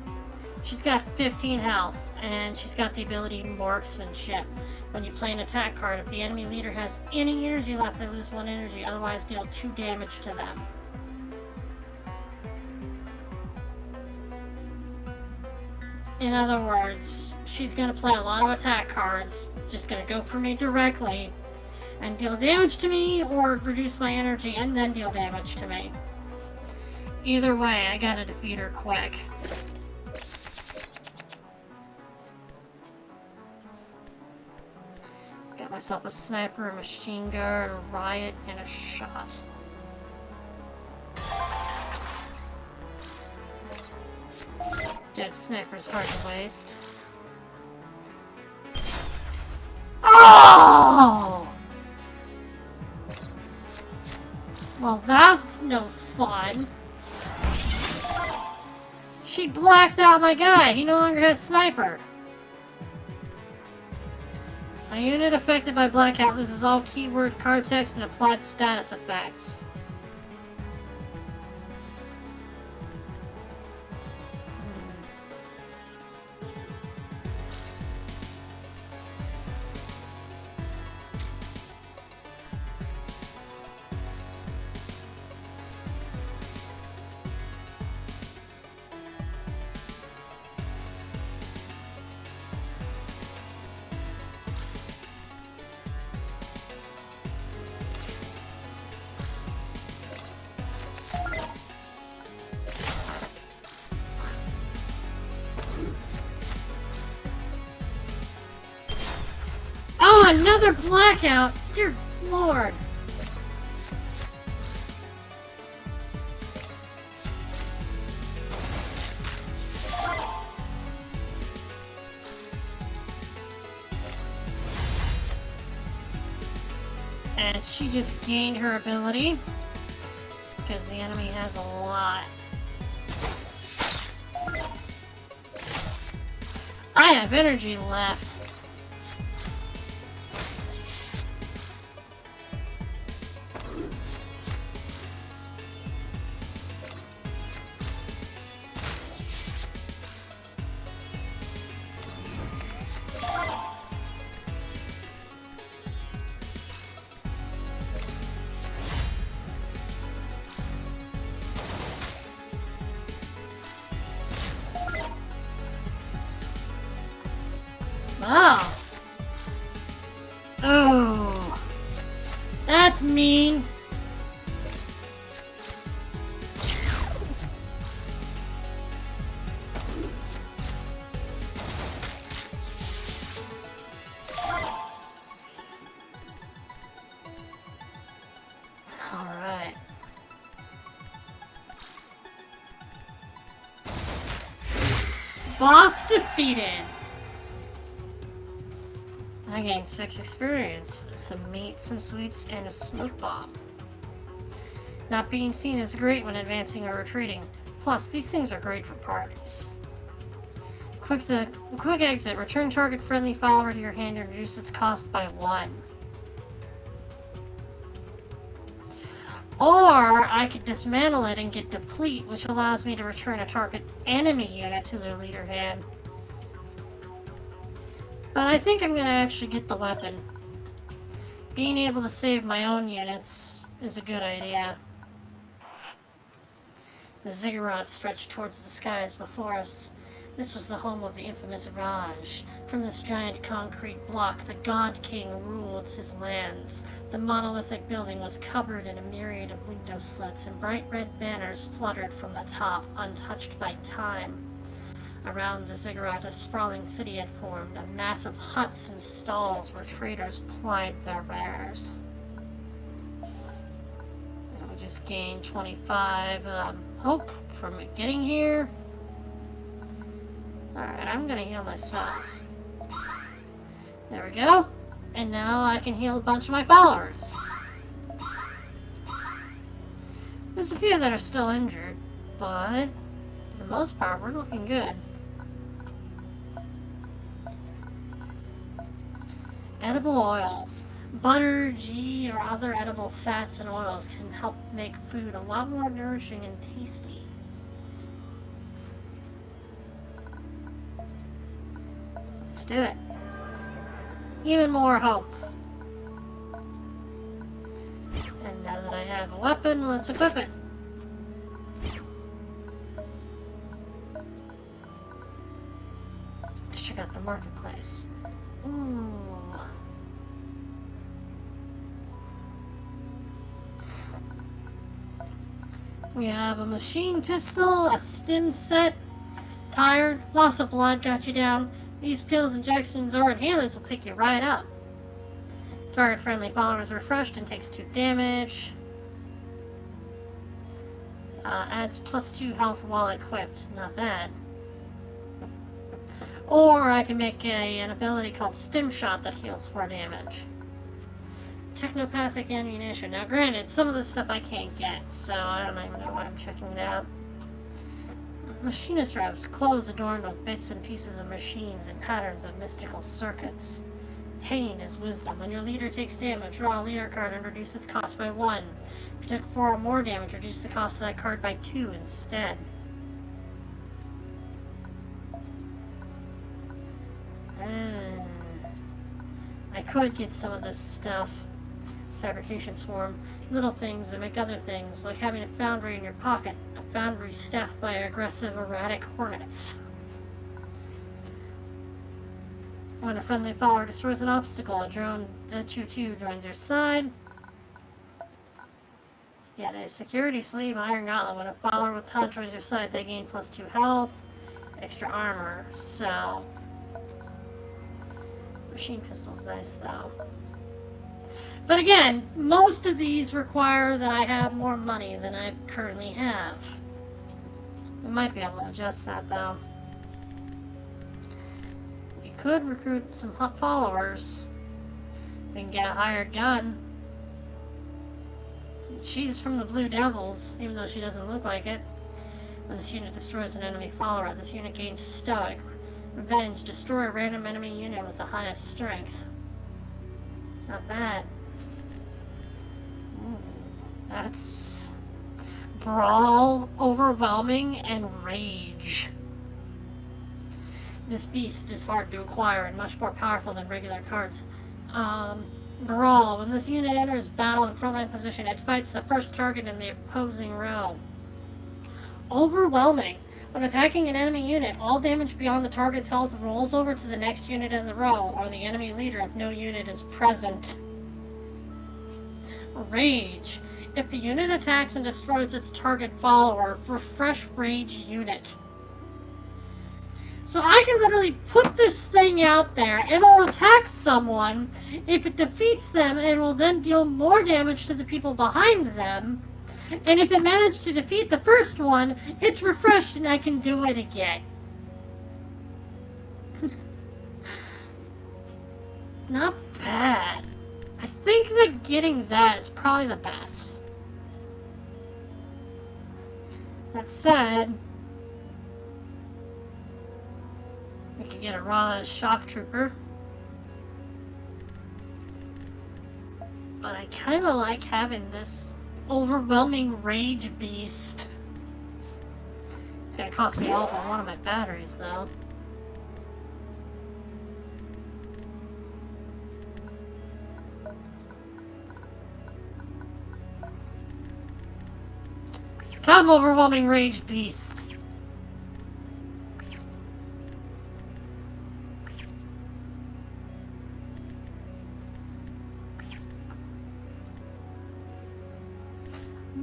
She's got 15 health, and she's got the ability Marksmanship. When you play an attack card, if the enemy leader has any energy left, they lose 1 energy, otherwise deal 2 damage to them. In other words, she's going to play a lot of attack cards, just going to go for me directly, and deal damage to me, or reduce my energy and then deal damage to me. Either way, I gotta defeat her quick. Got myself a sniper, a machine gun, a riot, and a shot. Dead sniper's hard to waste. Oh! Well, that's no fun. She blacked out my guy. He no longer has sniper. A unit affected by blackout loses all keyword, card text, and applied status effects. Oh, another blackout! Dear Lord! And she just gained her ability, because the enemy has a lot. I have energy left. Oh. Oh. That's mean. All right. Boss defeated! I gained 6 experience, some meat, some sweets, and a smoke bomb. Not being seen is great when advancing or retreating. Plus, these things are great for parties. Quick exit. Return target friendly follower to your hand and reduce its cost by 1. Or, I could dismantle it and get deplete, which allows me to return a target enemy unit to their leader hand. But I think I'm gonna actually get the weapon. Being able to save my own units is a good idea. The ziggurats stretched towards the skies before us. This was the home of the infamous Raj. From this giant concrete block, the God King ruled his lands. The monolithic building was covered in a myriad of window slits, and bright red banners fluttered from the top, untouched by time. Around the ziggurat, a sprawling city had formed, of massive huts and stalls where traders plied their wares. We just gained 25 hope from getting here. Alright, I'm gonna heal myself. There we go. And now I can heal a bunch of my followers. There's a few that are still injured, but for the most part, we're looking good. Edible oils. Butter, ghee, or other edible fats and oils can help make food a lot more nourishing and tasty. Let's do it. Even more hope. And now that I have a weapon, let's equip it. Let's check out the marketplace. Ooh. We have a machine pistol, a stim set, tired, lots of blood got you down. These pills, injections, or inhalers will pick you right up. Target friendly follower is refreshed and takes 2 damage. Adds +2 health while equipped. Not bad. Or I can make an ability called Stim Shot that heals 4 damage. Technopathic ammunition. Now granted, some of this stuff I can't get, so I don't even know why I'm checking it out. Machinist revs. Clothes adorned with bits and pieces of machines and patterns of mystical circuits. Pain is wisdom. When your leader takes damage, draw a leader card and reduce its cost by 1. If you took 4 or more damage, reduce the cost of that card by 2 instead. I could get some of this stuff. Fabrication swarm. Little things that make other things, like having a foundry in your pocket. A foundry staffed by aggressive, erratic hornets. When a friendly follower destroys an obstacle, a drone 2-2 joins your side. Get a security sleeve, iron gauntlet. When a follower with Todd joins your side, they gain +2 health, extra armor. So, machine pistol's nice though. But again, most of these require that I have more money than I currently have. We might be able to adjust that though. We could recruit some hot followers. We can get a hired gun. She's from the Blue Devils, even though she doesn't look like it. When this unit destroys an enemy follower, this unit gains Stoic. Revenge. Destroy a random enemy unit with the highest strength. Not bad. Ooh, that's Brawl, Overwhelming, and Rage. This beast is hard to acquire and much more powerful than regular cards. Brawl. When this unit enters battle in frontline position, it fights the first target in the opposing row. Overwhelming. When attacking an enemy unit, all damage beyond the target's health rolls over to the next unit in the row, or the enemy leader if no unit is present. Rage. If the unit attacks and destroys its target follower, refresh Rage unit. So I can literally put this thing out there, it'll attack someone. If it defeats them, it will then deal more damage to the people behind them. And if it managed to defeat the first one, it's refreshed and I can do it again. Not bad. I think that getting that is probably the best. That said, we could get a Ra's shock trooper. But I kind of like having this overwhelming rage beast. It's gonna cost me all but one of my batteries, though. Come, overwhelming rage beast.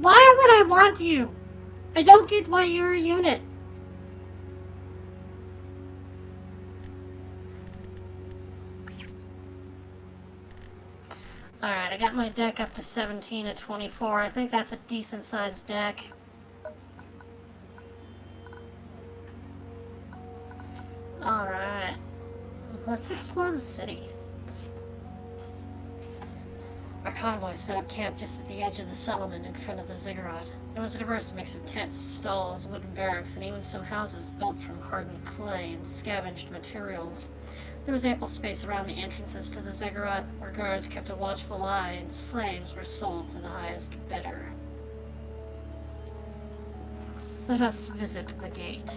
Why would I want you? I don't get why you're a unit. Alright, I got my deck up to 17 at 24. I think that's a decent sized deck. Alright, let's explore the city. Our convoy set up camp just at the edge of the settlement in front of the ziggurat. It was a diverse mix of tents, stalls, wooden barracks, and even some houses built from hardened clay and scavenged materials. There was ample space around the entrances to the ziggurat, where guards kept a watchful eye and slaves were sold to the highest bidder. Let us visit the gate.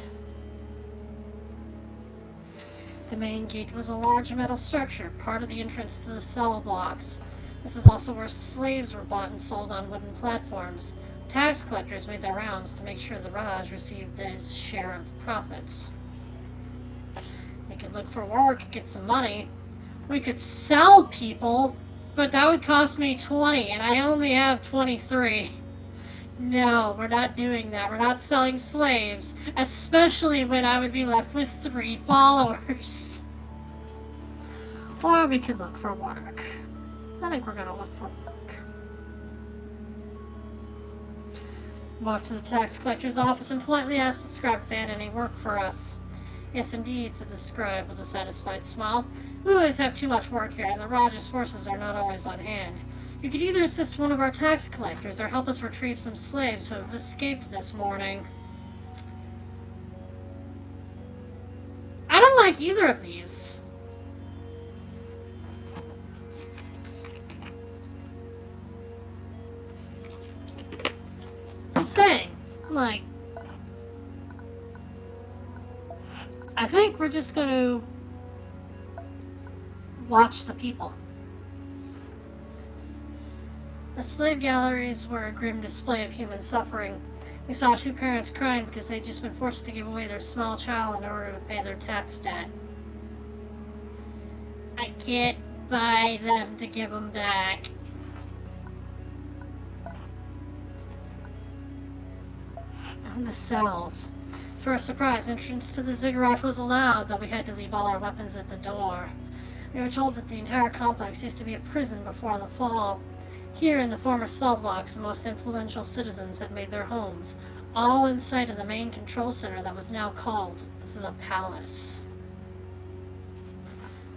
The main gate was a large metal structure, part of the entrance to the cell blocks. This is also where slaves were bought and sold on wooden platforms. Tax collectors made their rounds to make sure the Raj received their share of the profits. We could look for work, get some money. We could sell people, but that would cost me 20, and I only have 23. No, we're not doing that. We're not selling slaves, especially when I would be left with 3 followers. Or we could look for work. I think we're gonna look for work. Walk to the tax collector's office and politely ask the scribe if they had any work for us. Yes, indeed, said the scribe with a satisfied smile. We always have too much work here, and the Raja's forces are not always on hand. You could either assist one of our tax collectors or help us retrieve some slaves who have escaped this morning. I don't like either of these. Just saying, like, I think we're just going to watch the people. The slave galleries were a grim display of human suffering. We saw 2 parents crying because they'd just been forced to give away their small child in order to pay their tax debt. I can't buy them to give them back. And the cells. To our surprise, entrance to the ziggurat was allowed, though we had to leave all our weapons at the door. We were told that the entire complex used to be a prison before the fall. Here, in the former cell blocks, the most influential citizens had made their homes, all in sight of the main control center that was now called the Palace.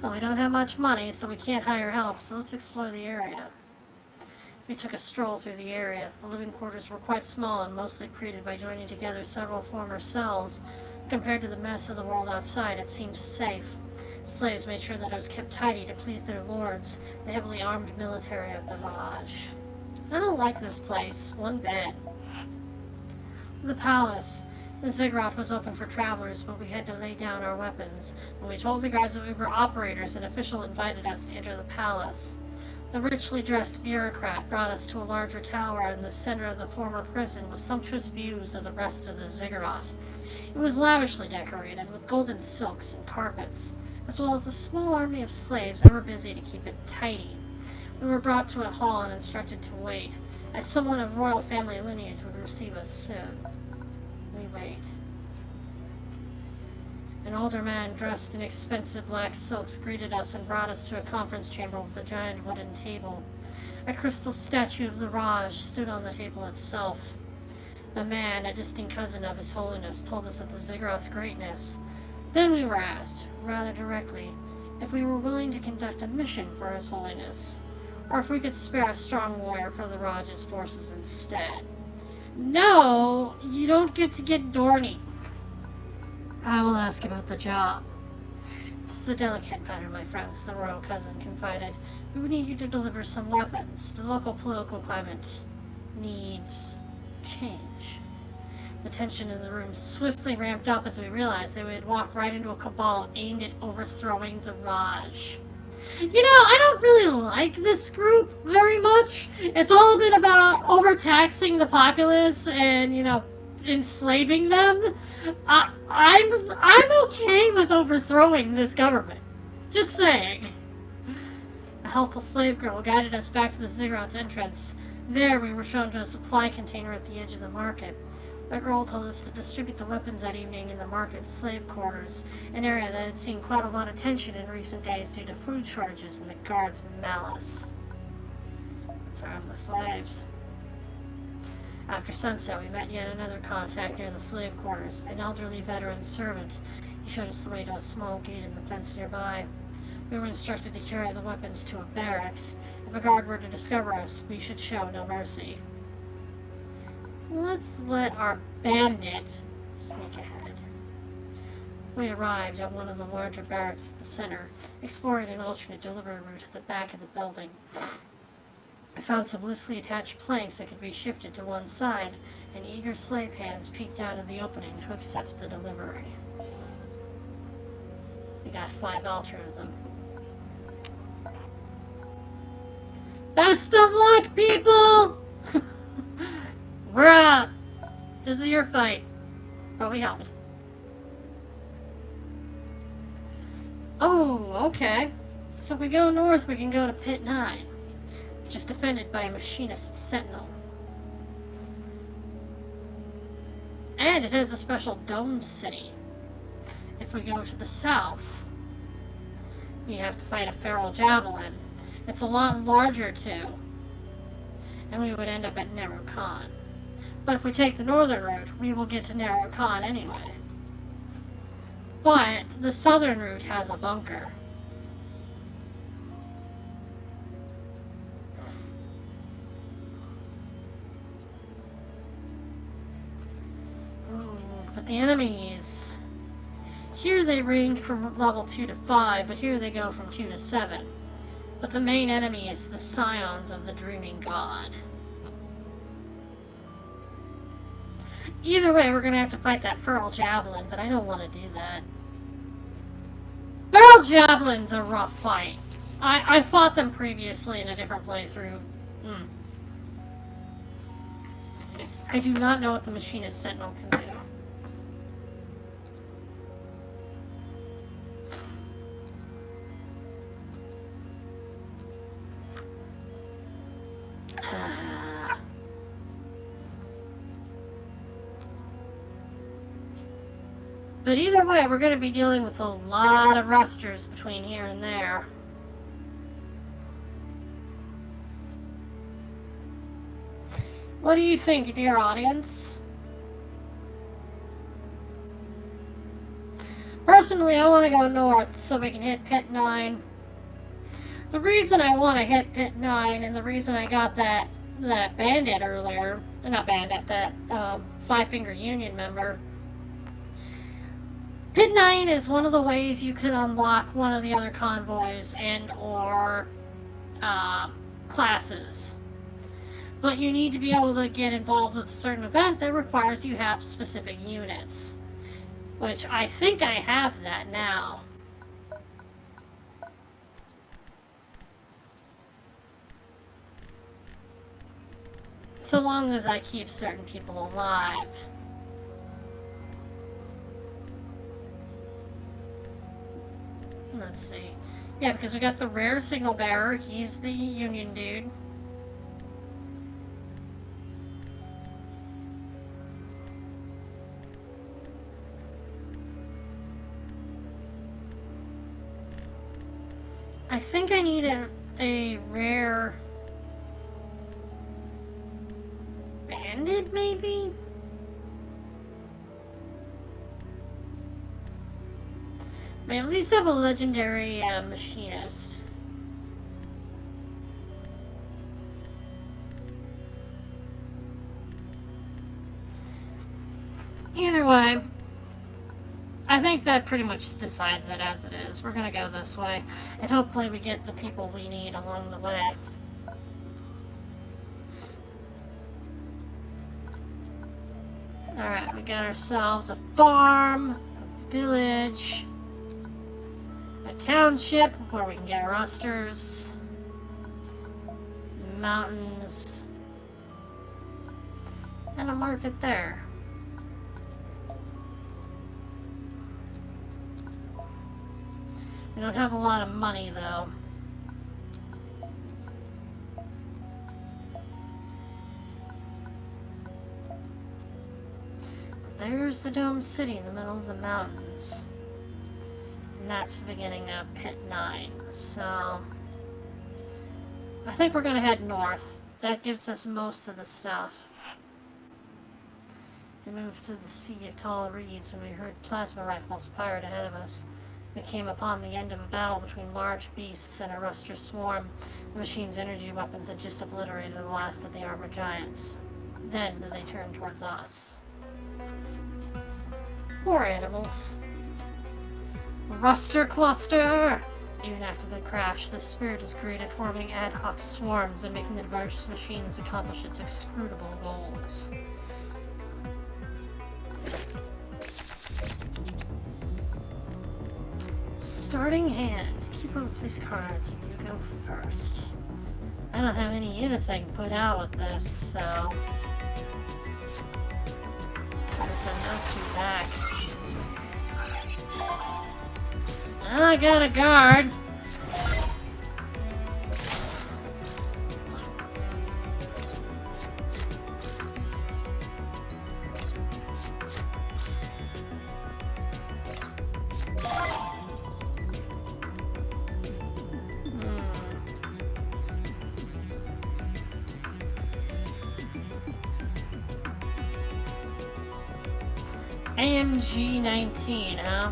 Well, we don't have much money, so we can't hire help, so let's explore the area. We took a stroll through the area. The living quarters were quite small and mostly created by joining together several former cells. Compared to the mess of the world outside, it seemed safe. Slaves made sure that it was kept tidy to please their lords, the heavily armed military of the Raj. I don't like this place one bit. The palace. The ziggurat was open for travelers, but we had to lay down our weapons. When we told the guards that we were operators, an official invited us to enter the palace. The richly dressed bureaucrat brought us to a larger tower in the center of the former prison with sumptuous views of the rest of the ziggurat. It was lavishly decorated with golden silks and carpets, as well as a small army of slaves ever busy to keep it tidy. We were brought to a hall and instructed to wait, as someone of royal family lineage would receive us soon. We wait. An older man dressed in expensive black silks greeted us and brought us to a conference chamber with a giant wooden table. A crystal statue of the Raj stood on the table itself. The man, a distant cousin of His Holiness, told us of the ziggurat's greatness. Then we were asked, rather directly, if we were willing to conduct a mission for His Holiness, or if we could spare a strong warrior for the Raj's forces instead. No, you don't get to get Dorney. I will ask about the job. This is a delicate matter, my friends, the royal cousin confided. We would need you to deliver some weapons. The local political climate needs change. The tension in the room swiftly ramped up as we realized that we had walked right into a cabal aimed at overthrowing the Raj. You know, I don't really like this group very much. It's all been about overtaxing the populace and, you know, enslaving them. I'm okay with overthrowing this government. Just saying. A helpful slave girl guided us back to the ziggurat's entrance. There we were shown to a supply container at the edge of the market. The girl told us to distribute the weapons that evening in the market's slave quarters, an area that had seen quite a lot of tension in recent days due to food shortages and the guards' malice. Let's arm the slaves. After sunset, we met yet another contact near the slave quarters, an elderly veteran servant. He showed us the way to a small gate in the fence nearby. We were instructed to carry the weapons to a barracks. If a guard were to discover us, we should show no mercy. Let's let our bandit sneak ahead. We arrived at one of the larger barracks at the center, exploring an alternate delivery route at the back of the building. I found some loosely attached planks that could be shifted to one side, and eager slave hands peeked out of the opening to accept the delivery. We got 5 altruism. Best of luck, people! We're out. This is your fight. But we helped. Oh, okay. So if we go north, we can go to Pit 9, which is defended by a machinist sentinel. And it has a special domed city. If we go to the south, we have to fight a feral javelin. It's a lot larger, too. And we would end up at Neru Khan. But if we take the northern route, we will get to Neru Khan anyway. But the southern route has a bunker. But the enemies... Here they range from level 2 to 5, but here they go from 2 to 7. But the main enemy is the Scions of the Dreaming God. Either way, we're going to have to fight that feral javelin, but I don't want to do that. Feral javelin's a rough fight. I fought them previously in a different playthrough. I do not know what the machinist sentinel can do. But either way, we're going to be dealing with a lot of rusters between here and there. What do you think, dear audience? Personally, I want to go north so we can hit Pit 9. The reason I want to hit Pit 9 and the reason I got that bandit earlier, not bandit, that Five-Finger Union member. Pit 9 is one of the ways you can unlock one of the other convoys and or classes. But you need to be able to get involved with a certain event that requires you have specific units. Which I think I have that now. So long as I keep certain people alive. Let's see. Yeah, because we got the rare signal bearer. He's the Union dude. I think I need a rare bandit, maybe? We at least have a legendary machinist. Either way, I think that pretty much decides it as it is. We're gonna go this way, and hopefully we get the people we need along the way. Alright, we got ourselves a farm, a village, a township where we can get rusters, mountains, and a market there. We don't have a lot of money, though. There's the Dome City in the middle of the mountains. And that's the beginning of Pit 9. So, I think we're going to head north. That gives us most of the stuff. We moved to the sea of tall reeds and we heard plasma rifles fired ahead of us. We came upon the end of a battle between large beasts and a ruster swarm. The machine's energy weapons had just obliterated the last of the armored giants. Then they turned towards us. Poor animals. Ruster cluster! Even after the crash, the spirit is created, forming ad hoc swarms and making the diverse machines accomplish its inscrutable goals. Starting hand. Keep on place cards and you go first. I don't have any units I can put out with this, so I'll send those two back. I got a guard. AMG 19, huh?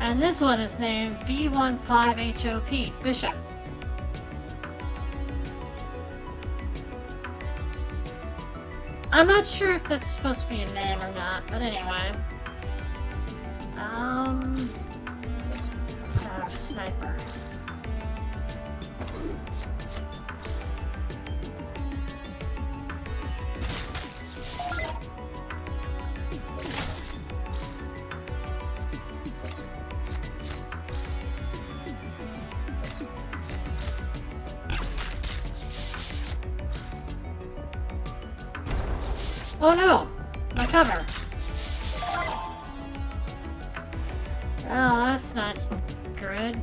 And this one is named B15HOP, Bishop. I'm not sure if that's supposed to be a name or not, but anyway. Sniper. Oh no! My cover! Oh, that's not good.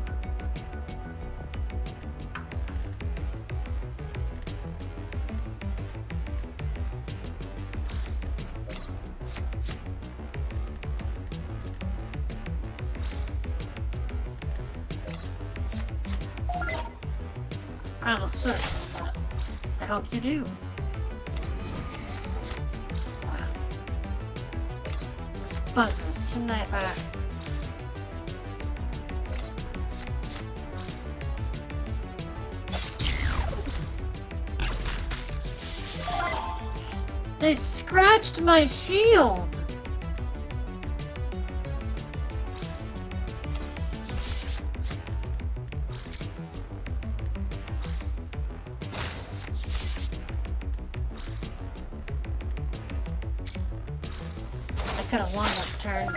I will search for that. I hope you do. Buzzer, sniper. They scratched my shield! I could have won this turn,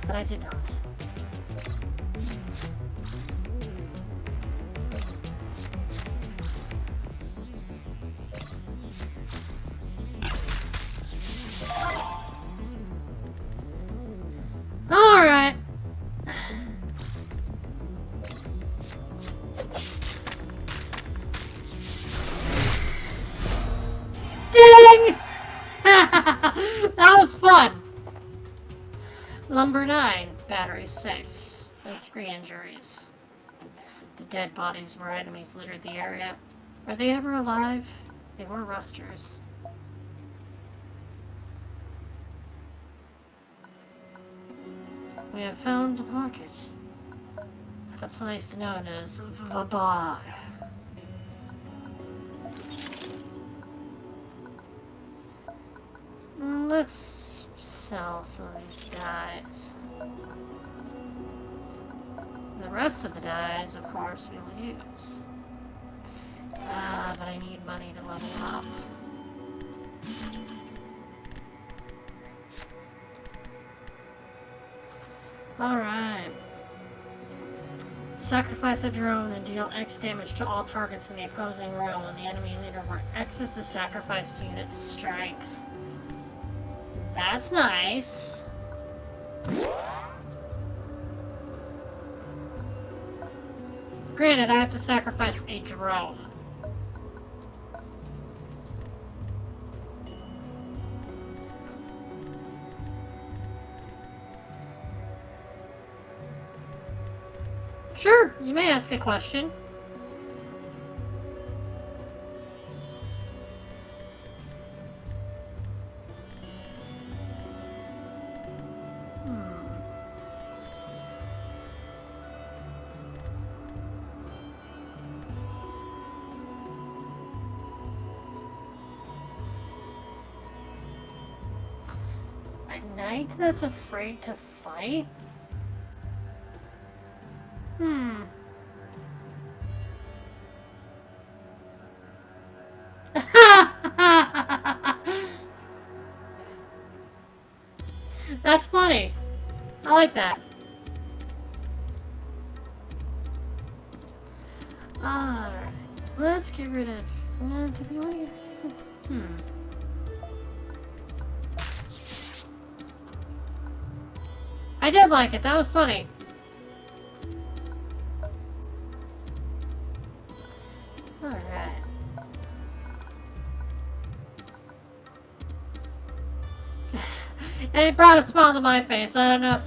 but I did not. Alright. Ding! That was fun! Lumber 9, battery 6, with 3 injuries. The dead bodies of our enemies littered the area. Are they ever alive? They were rusters. We have found the pocket at the place known as the Bog. Let's sell some of these dyes. The rest of the dyes, of course, we will use. But I need money to level up. Alright. Sacrifice a drone and deal X damage to all targets in the opposing row on the enemy leader, where X is the sacrificed unit's strength. That's nice. Granted, I have to sacrifice a drone. Sure, you may ask a question. A knight that's afraid to fight? That's funny. I like that. Alright. Let's get rid of... I did like it. That was funny. Alright. And it brought a smile to my face. I don't know if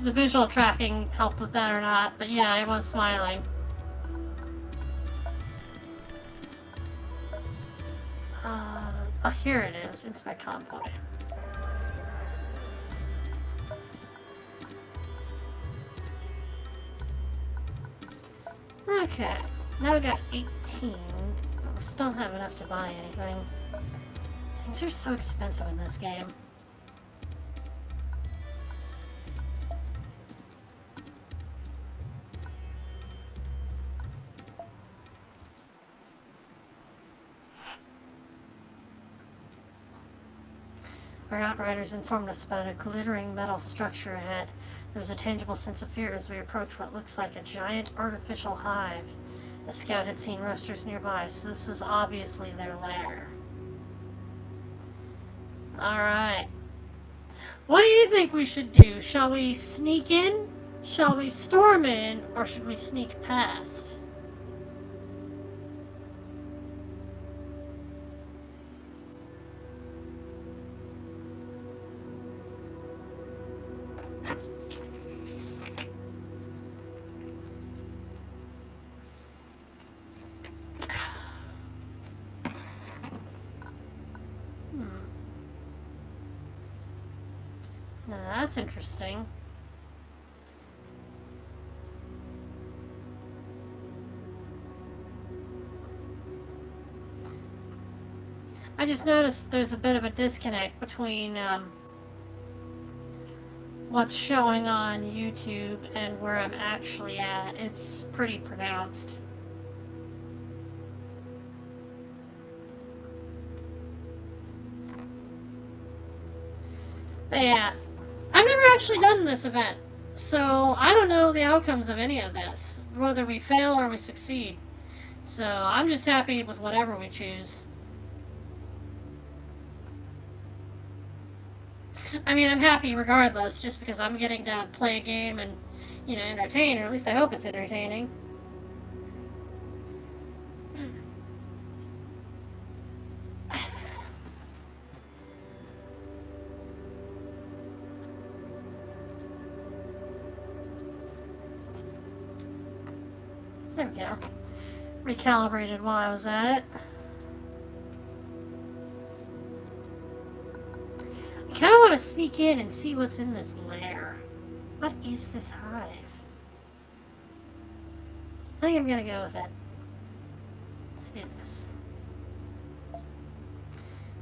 the visual tracking helped with that or not, but yeah, I was smiling. Oh, here it is. It's my convoy. Okay, now we got 18, but we still don't have enough to buy anything. Things are so expensive in this game. Our outriders informed us about a glittering metal structure ahead. There was a tangible sense of fear as we approached what looks like a giant artificial hive. The scout had seen roosters nearby, so this is obviously their lair. Alright. What do you think we should do? Shall we sneak in? Shall we storm in? Or should we sneak past? Now that's interesting. I just noticed there's a bit of a disconnect between what's showing on YouTube and where I'm actually at. It's pretty pronounced. But yeah, I've never actually done this event, so I don't know the outcomes of any of this, whether we fail or we succeed. So I'm just happy with whatever we choose. I mean, I'm happy regardless, just because I'm getting to play a game and, you know, entertain, or at least I hope it's entertaining. There we go. Recalibrated while I was at it. I kind of want to sneak in and see what's in this lair. What is this hive? I think I'm gonna go with it. Let's do this.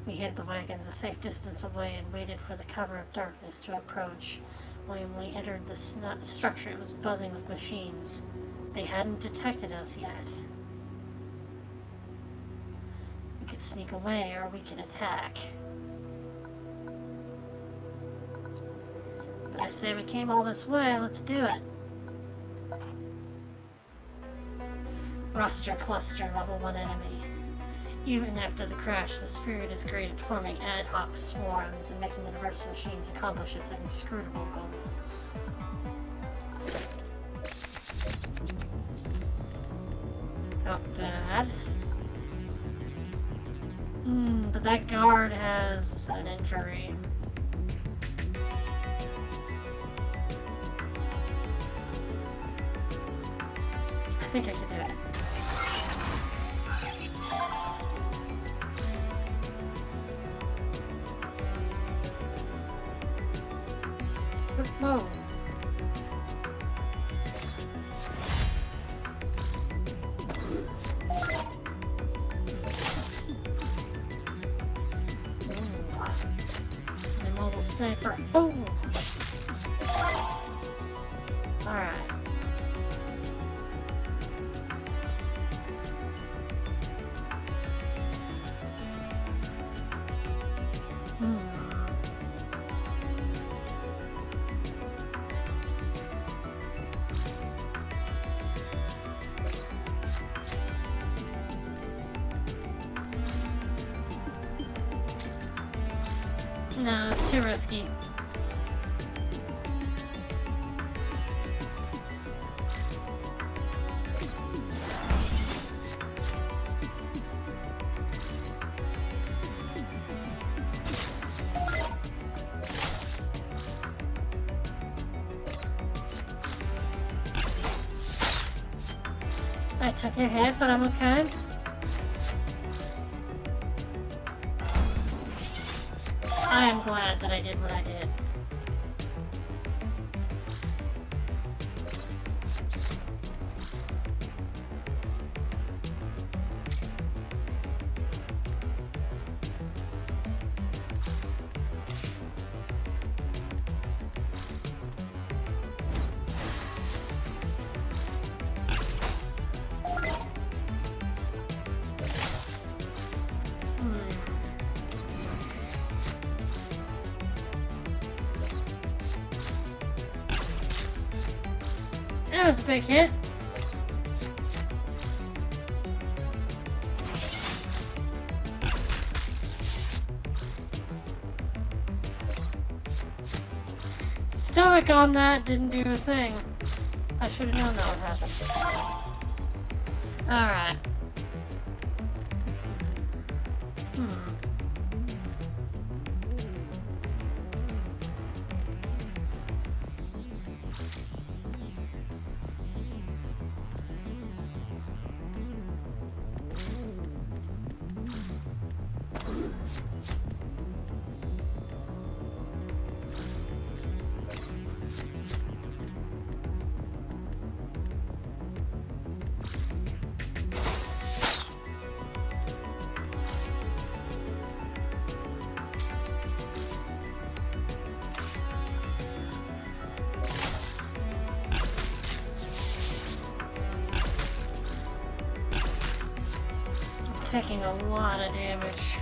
We hid the wagons a safe distance away and waited for the cover of darkness to approach. When we entered the structure, it was buzzing with machines. They hadn't detected us yet. We could sneak away or we could attack. But I say we came all this way, let's do it. Roster cluster, level 1 enemy. Even after the crash, the spirit is great at forming ad hoc swarms and making the diverse machines accomplish its inscrutable goals. Not bad. But that guard has an injury. I think I can do it. Whoa. The mobile sniper. Oh! Alright. No, it's too risky. I took a hit, but I'm okay. I am glad that I did what I did. That was a big hit. Stoic on that didn't do a thing. I should have known that would happen. Alright. Taking a lot of damage.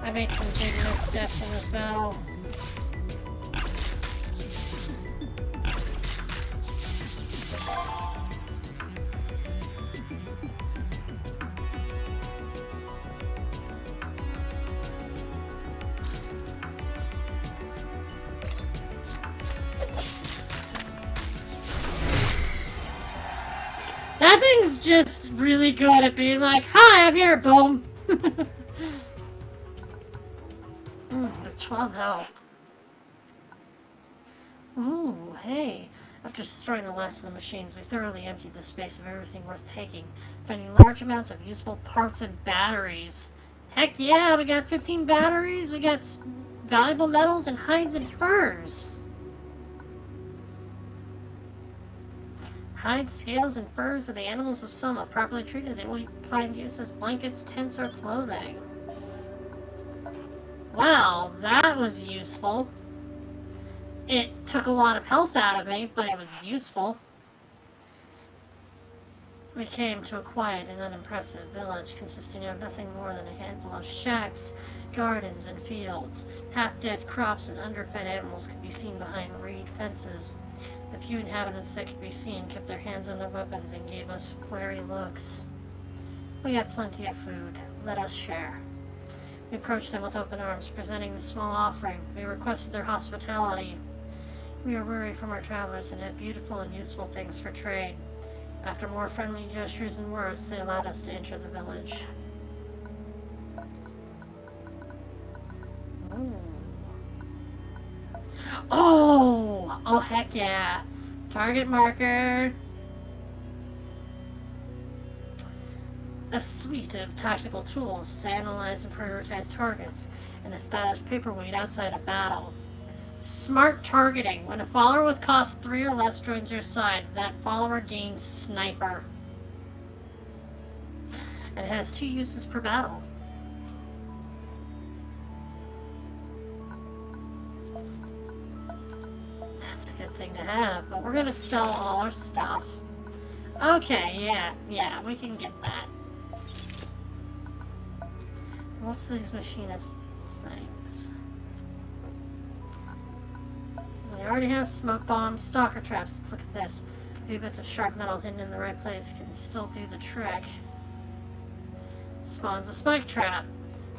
I made some big missteps in this battle. That thing's just really good at being like, hi, I'm here, boom. The 12 health. Ooh, hey. After destroying the last of the machines, we thoroughly emptied the space of everything worth taking, finding large amounts of useful parts and batteries. Heck yeah, we got 15 batteries, we got valuable metals and hides and furs. Hides, scales, and furs of the animals of Soma, properly treated, they will find use as blankets, tents, or clothing. Wow, that was useful. It took a lot of health out of me, but it was useful. We came to a quiet and unimpressive village consisting of nothing more than a handful of shacks, gardens, and fields. Half-dead crops and underfed animals could be seen behind reed fences. The few inhabitants that could be seen kept their hands on their weapons and gave us wary looks. We had plenty of food. Let us share. We approached them with open arms, presenting the small offering. We requested their hospitality. We were weary from our travelers and had beautiful and useful things for trade. After more friendly gestures and words, they allowed us to enter the village. Ooh. Oh! Oh, heck yeah. Target marker. A suite of tactical tools to analyze and prioritize targets, and a stylish paperweight outside a battle. Smart targeting. When a follower with cost 3 or less joins your side, that follower gains Sniper. And it has 2 uses per battle. That's a good thing to have, but we're going to sell all our stuff. Okay, yeah, we can get that. What's these machinist things? We already have smoke bombs, stalker traps. Let's look at this. A few bits of sharp metal hidden in the right place can still do the trick. Spawns a spike trap.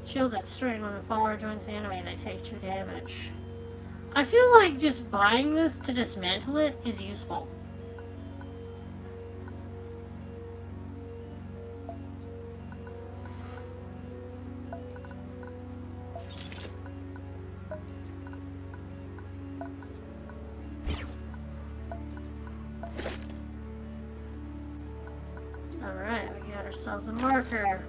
Shield that's strained when a follower joins the enemy, they take 2 damage. I feel like just buying this to dismantle it is useful. Alright, we got ourselves a marker.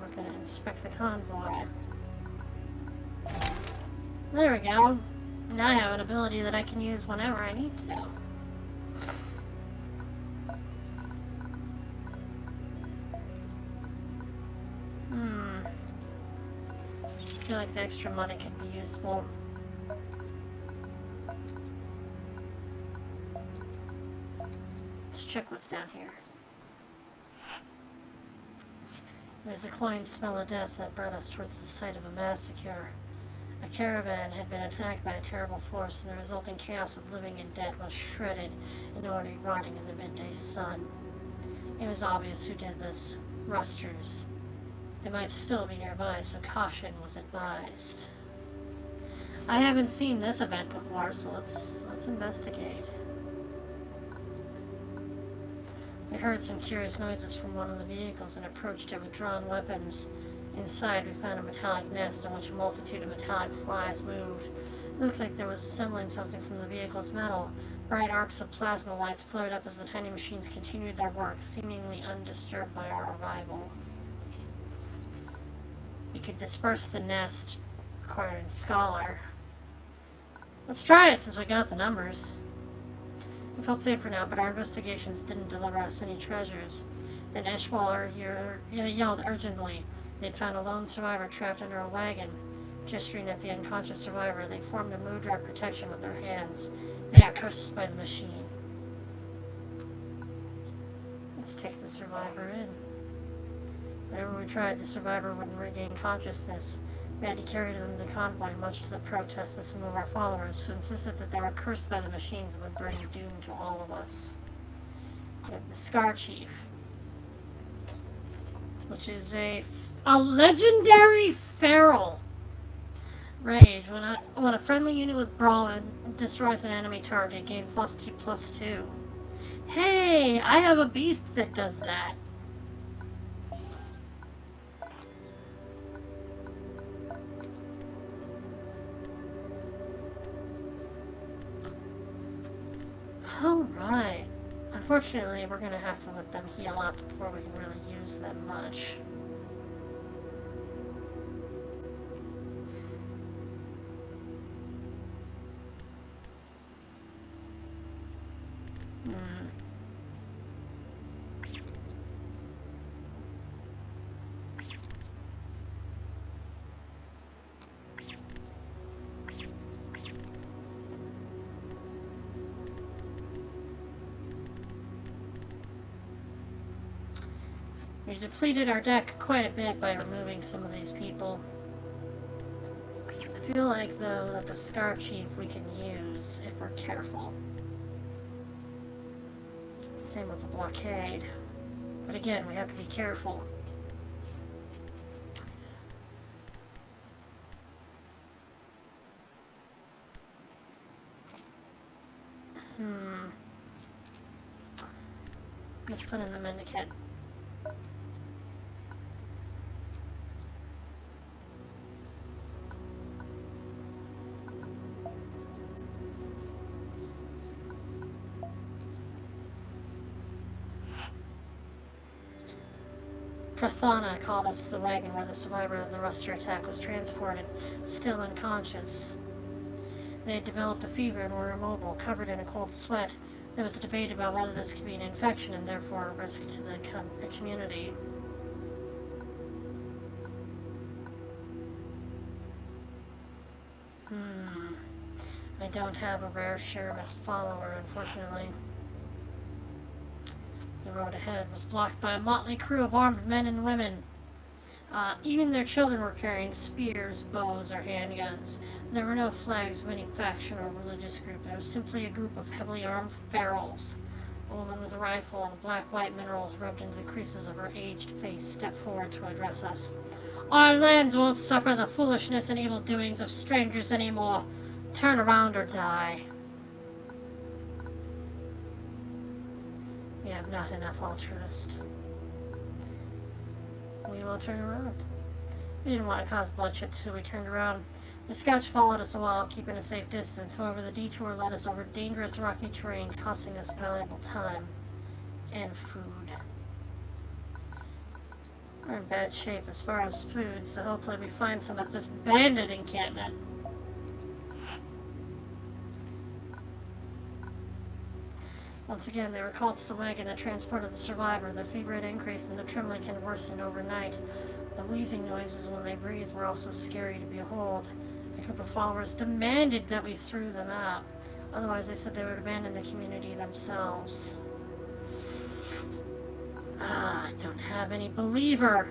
We're going to inspect the convoy. There we go. Now I have an ability that I can use whenever I need to. I feel like the extra money could be useful. Let's check what's down here. There's the cloying smell of death that brought us towards the site of a massacre. A caravan had been attacked by a terrible force, and the resulting chaos of living and dead was shredded and already rotting in the midday sun. It was obvious who did this. Rusters. They might still be nearby, so caution was advised. I haven't seen this event before, so let's investigate. We heard some curious noises from one of the vehicles and approached it with drawn weapons. Inside, we found a metallic nest in which a multitude of metallic flies moved. It looked like there was assembling something from the vehicle's metal. Bright arcs of plasma lights flared up as the tiny machines continued their work, seemingly undisturbed by our arrival. We could disperse the nest, requiring Scholar. Let's try it since we got the numbers. We felt safe for now, but our investigations didn't deliver us any treasures. Then Eschwaller yelled urgently. They'd found a lone survivor trapped under a wagon. Gesturing at the unconscious survivor, they formed a Mudra protection with their hands. They are cursed by the machine. Let's take the survivor in. Whenever we tried, the survivor wouldn't regain consciousness. We had to carry them to the convoy, much to the protest of some of our followers, who insisted that they were cursed by the machines and would bring doom to all of us. We have the Scar Chief, which is a legendary feral rage. When a friendly unit with Brawl destroys an enemy target, gain +2/+2. Hey, I have a beast that does that. Alright. Unfortunately, we're going to have to let them heal up before we can really use them much. We depleted our deck quite a bit by removing some of these people. I feel like, though, that the Scar Chief we can use if we're careful. Same with the blockade. But again, we have to be careful. Let's put in the Mendicant. Prathana called us to the wagon where the survivor of the Ruster attack was transported, still unconscious. They had developed a fever and were immobile, covered in a cold sweat. There was a debate about whether this could be an infection and therefore a risk to the community. I don't have a rare Sheramist follower, unfortunately. The road ahead was blocked by a motley crew of armed men and women. Even their children were carrying spears, bows, or handguns. There were no flags of any faction or religious group. It was simply a group of heavily armed ferals. A woman with a rifle and black-white minerals rubbed into the creases of her aged face stepped forward to address us. Our lands won't suffer the foolishness and evil doings of strangers anymore. Turn around or die. We have not enough altruists. We will turn around. We didn't want to cause bloodshed, so we turned around. The scouts followed us a while, keeping a safe distance. However, the detour led us over dangerous rocky terrain, costing us valuable time and food. We're in bad shape as far as food, so hopefully we find some at this bandit encampment. Once again, they were called to the wagon that transported the survivor. Their fever had increased and the trembling had worsened overnight. The wheezing noises when they breathed were also scary to behold. A group of followers demanded that we threw them out. Otherwise, they said they would abandon the community themselves. I don't have any believer.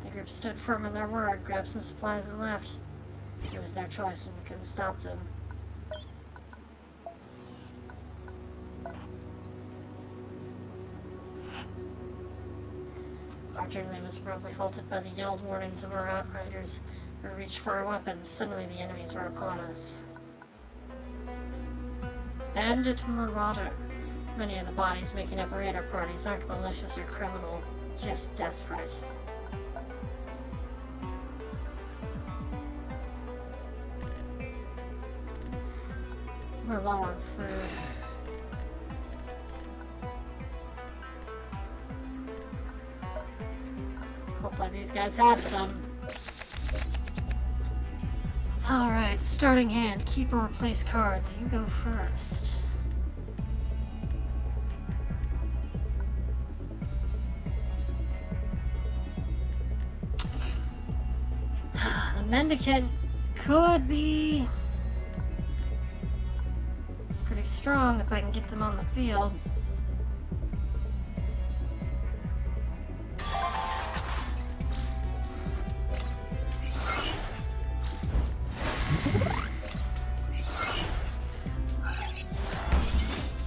The group stood firm in their word, grabbed some supplies and left. It was their choice and we couldn't stop them. Our journey was abruptly halted by the yelled warnings of our outriders. We reached for our weapons. Suddenly the enemies were upon us. Bandit marauder. Many of the bodies making up raider parties aren't malicious or criminal, just desperate. We're low on food. Hopefully these guys have some. Alright, starting hand. Keep or replace cards. You go first. The Mendicant could be pretty strong if I can get them on the field.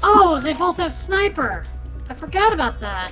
Oh, they both have sniper! I forgot about that.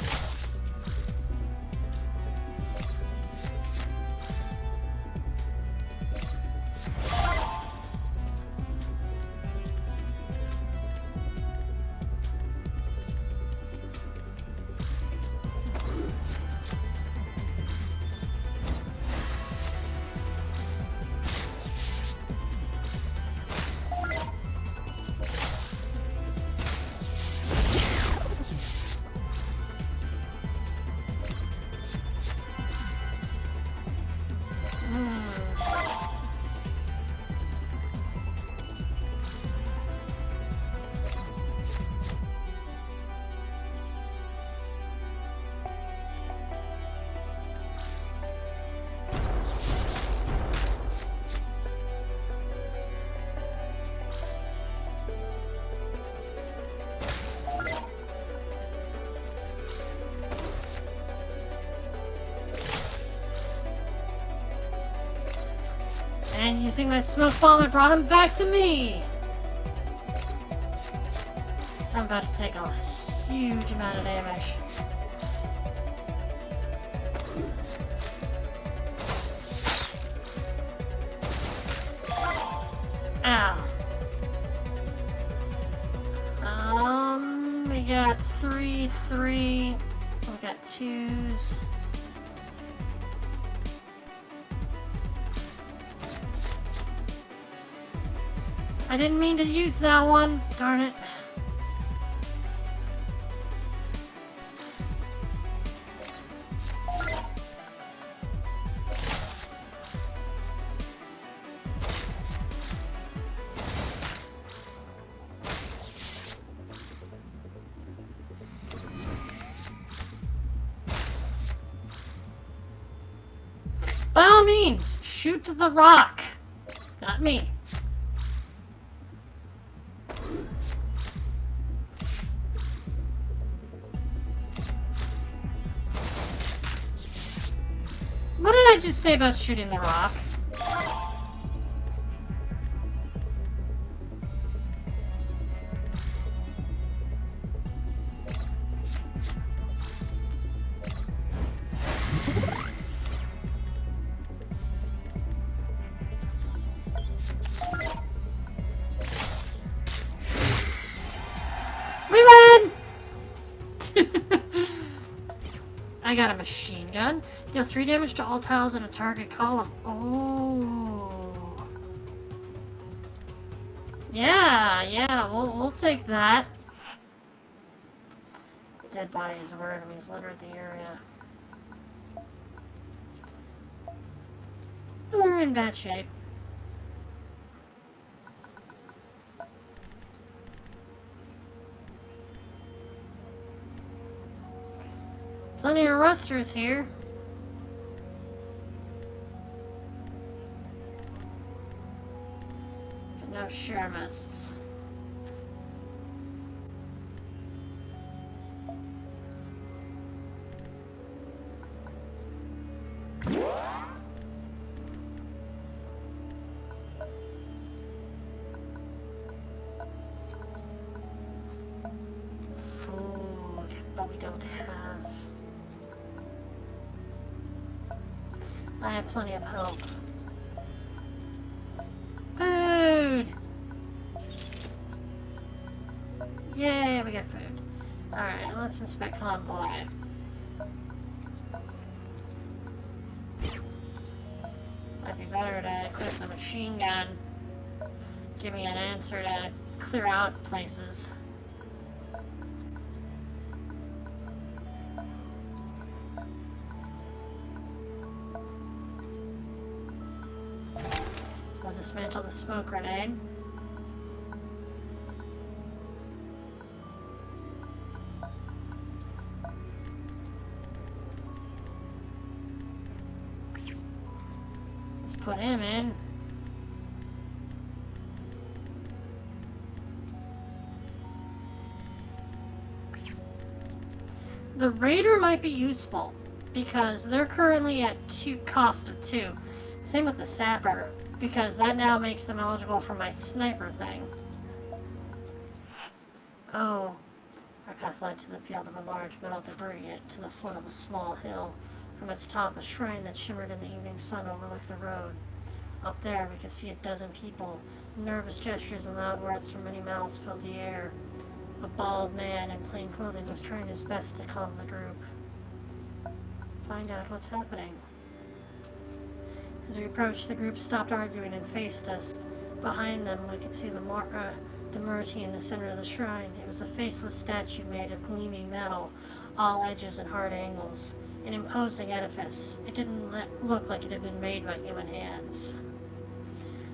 And using my smoke bomb, it brought him back to me! I'm about to take a huge amount of damage. Ow. We got 3, 3. We got 2s. I didn't mean to use that one. Darn it. By all means, shoot the rock. Not me. What did I just say about shooting the rock? We win! I got a machine gun. Deal 3 damage to all tiles in a target column. Oh. Yeah, we'll take that. Dead bodies of our enemies littered the area. We're in bad shape. Plenty of rusters here. But no sharmists. Food, but we don't have. I have plenty of hope. Food! Yay, we got food. Alright, let's inspect convoy. Might be better to equip the machine gun. Give me an answer to clear out places. I'll dismantle the smoke grenade. Let's put him in. The Raider might be useful because they're currently at cost of 2. Same with the Sapper, because that now makes them eligible for my sniper thing. Oh, our path led to the field of a large metal debris to the foot of a small hill. From its top, a shrine that shimmered in the evening sun overlooked the road. Up there, we could see a dozen people. Nervous gestures and loud words from many mouths filled the air. A bald man in plain clothing was trying his best to calm the group. Find out what's happening. As we approached, the group stopped arguing and faced us. Behind them, we could see the Murti in the center of the shrine. It was a faceless statue made of gleaming metal, all edges and hard angles. An imposing edifice. It didn't look like it had been made by human hands.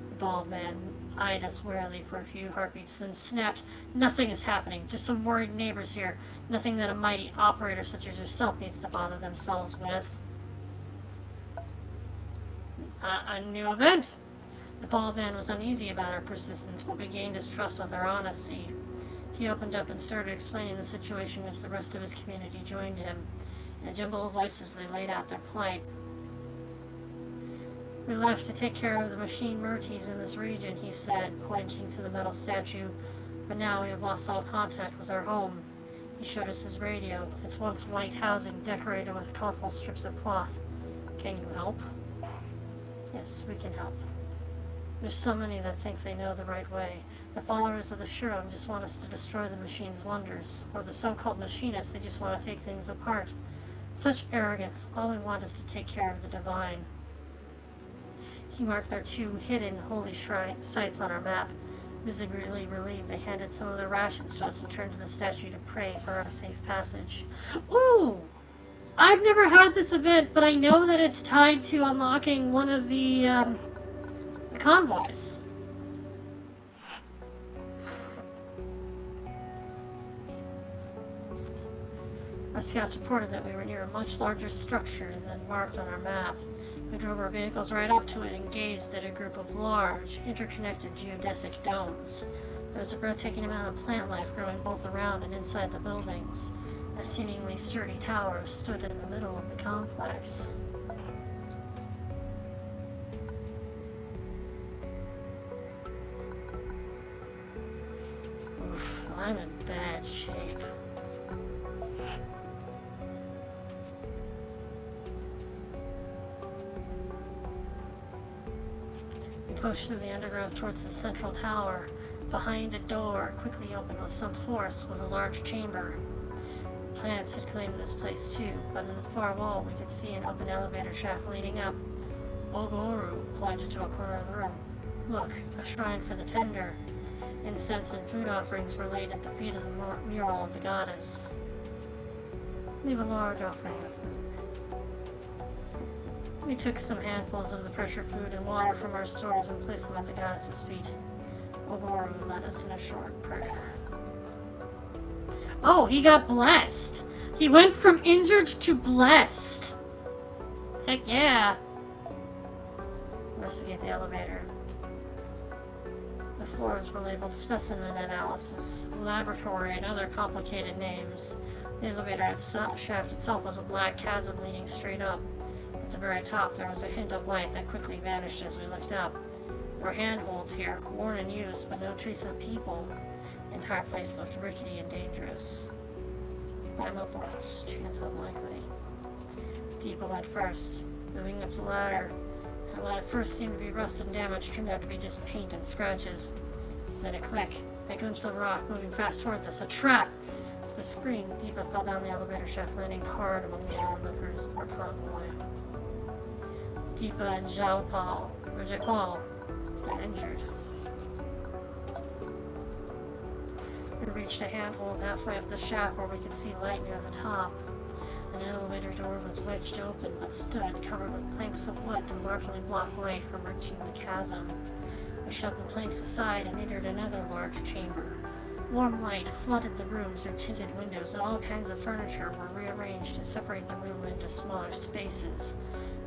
The bald man eyed us warily for a few heartbeats, then snapped, "Nothing is happening. Just some worried neighbors here. Nothing that a mighty operator such as yourself needs to bother themselves with." A new event. The bald man was uneasy about our persistence, but we gained his trust with our honesty. He opened up and started explaining the situation as the rest of his community joined him. In a jumble of voices, they laid out their plight. We left to take care of the machine Murties in this region, he said, pointing to the metal statue. But now we have lost all contact with our home. He showed us his radio, its once white housing decorated with colorful strips of cloth. Can you help? Yes, we can help. There's so many that think they know the right way. The followers of the Shurim just want us to destroy the machine's wonders. Or the so-called machinists, they just want to take things apart. Such arrogance. All we want is to take care of the divine. He marked our 2 hidden holy shrine sites on our map. Visibly relieved, they handed some of their rations to us and turned to the statue to pray for our safe passage. Ooh! I've never had this event, but I know that it's tied to unlocking one of the convoys. Our scouts reported that we were near a much larger structure than marked on our map. We drove our vehicles right up to it and gazed at a group of large, interconnected geodesic domes. There was a breathtaking amount of plant life growing both around and inside the buildings. A seemingly sturdy tower stood in the middle of the complex. Oof, I'm in bad shape. Pushed through the undergrowth towards the central tower. Behind a door, quickly opened with some force, was a large chamber. Plants had claimed this place too, but in the far wall we could see an open elevator shaft leading up. Ogoru pointed to a corner of the room. Look, a shrine for the tender. Incense and food offerings were laid at the feet of the mural of the goddess. Leave a large offering of food. We took some handfuls of the pressure food and water from our stores and placed them at the goddess's feet. Ogoru led us in a short prayer. Oh, he got blessed! He went from injured to blessed! Heck yeah! Investigate the elevator. The floors were labeled specimen analysis, laboratory, and other complicated names. The elevator shaft itself was a black chasm leading straight up. At the very top, there was a hint of light that quickly vanished as we looked up. There were handholds here, worn and used, but no trace of people. The entire place looked rickety and dangerous. Ammo bullets, chance unlikely. Deepa went first, moving up the ladder. And what at first seemed to be rust and damage turned out to be just paint and scratches. Then a click, a glimpse of rock moving fast towards us. A trap! The scream, Deepa fell down the elevator shaft, landing hard among the onlookers of our convoy. Deepa and Zhao got injured. We reached a handhold halfway up the shaft where we could see light near the top. An elevator door was wedged open but stood covered with planks of wood to largely block light from reaching the chasm. We shoved the planks aside and entered another large chamber. Warm light flooded the room through tinted windows, and all kinds of furniture were rearranged to separate the room into smaller spaces.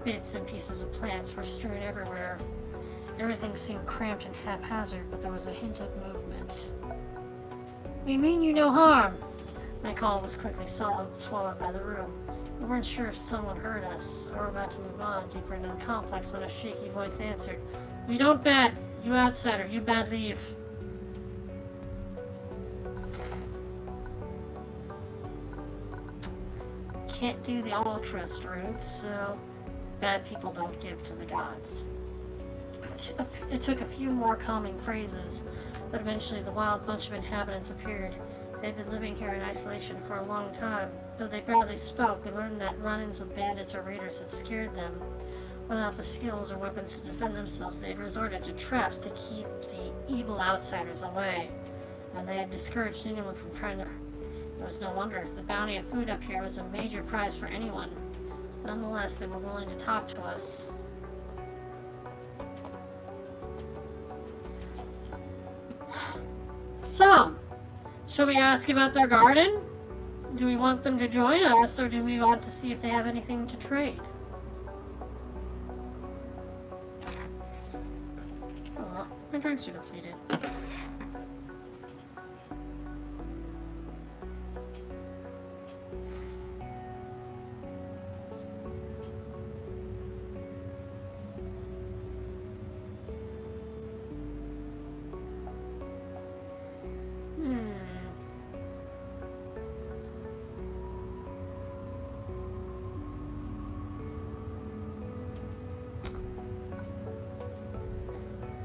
Bits and pieces of plants were strewn everywhere. Everything seemed cramped and haphazard, but there was a hint of movement. We mean you no harm. My call was quickly swallowed by the room. We weren't sure if someone heard us, or were about to move on deeper into the complex when a shaky voice answered. We don't bad. You outsider. You bad leave. Can't do the altruist route, so bad people don't give to the gods. It took a few more calming phrases, but eventually the wild bunch of inhabitants appeared. They'd been living here in isolation for a long time. Though they barely spoke, we learned that run-ins with bandits or raiders had scared them. Without the skills or weapons to defend themselves, they had resorted to traps to keep the evil outsiders away, and they had discouraged anyone from trying to. It was no wonder. The bounty of food up here was a major prize for anyone. Nonetheless, they were willing to talk to us. So, shall we ask about their garden? Do we want them to join us, or do we want to see if they have anything to trade? Oh, my drinks are depleted.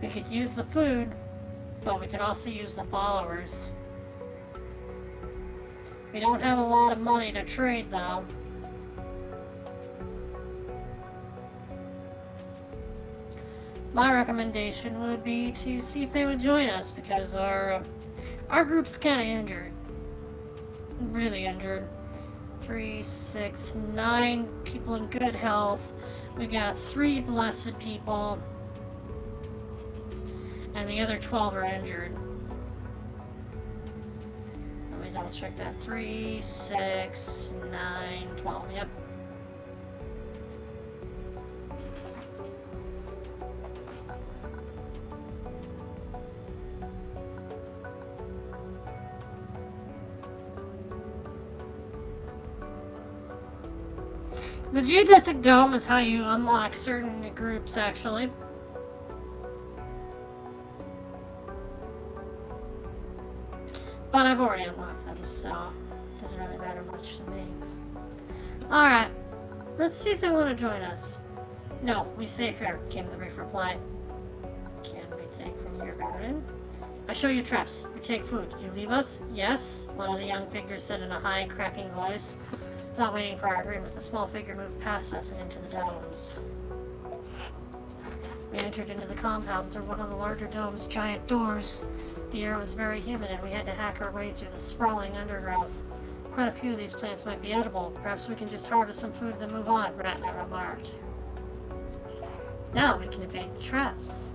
We could use the food, but we could also use the followers. We don't have a lot of money to trade, though. My recommendation would be to see if they would join us, because our group's kind of injured. Really injured. 3, 6, 9 people in good health. We got 3 blessed people. And the other 12 are injured. Let me double check that. 3, 6, 9, 12. Yep. The geodesic dome is how you unlock certain groups, actually. But I've already unlocked them, so it doesn't really matter much to me. Alright, let's see if they want to join us. No, we stay here, came the brief reply. Can we take from your garden? I show you traps. We take food. You leave us? Yes, one of the young figures said in a high, cracking voice. Not waiting for our agreement, the small figure moved past us and into the domes. We entered into the compound through one of the larger dome's giant doors. The air was very humid and we had to hack our way through the sprawling undergrowth. Quite a few of these plants might be edible. Perhaps we can just harvest some food and then move on, Ratna remarked. Now we can evade the traps.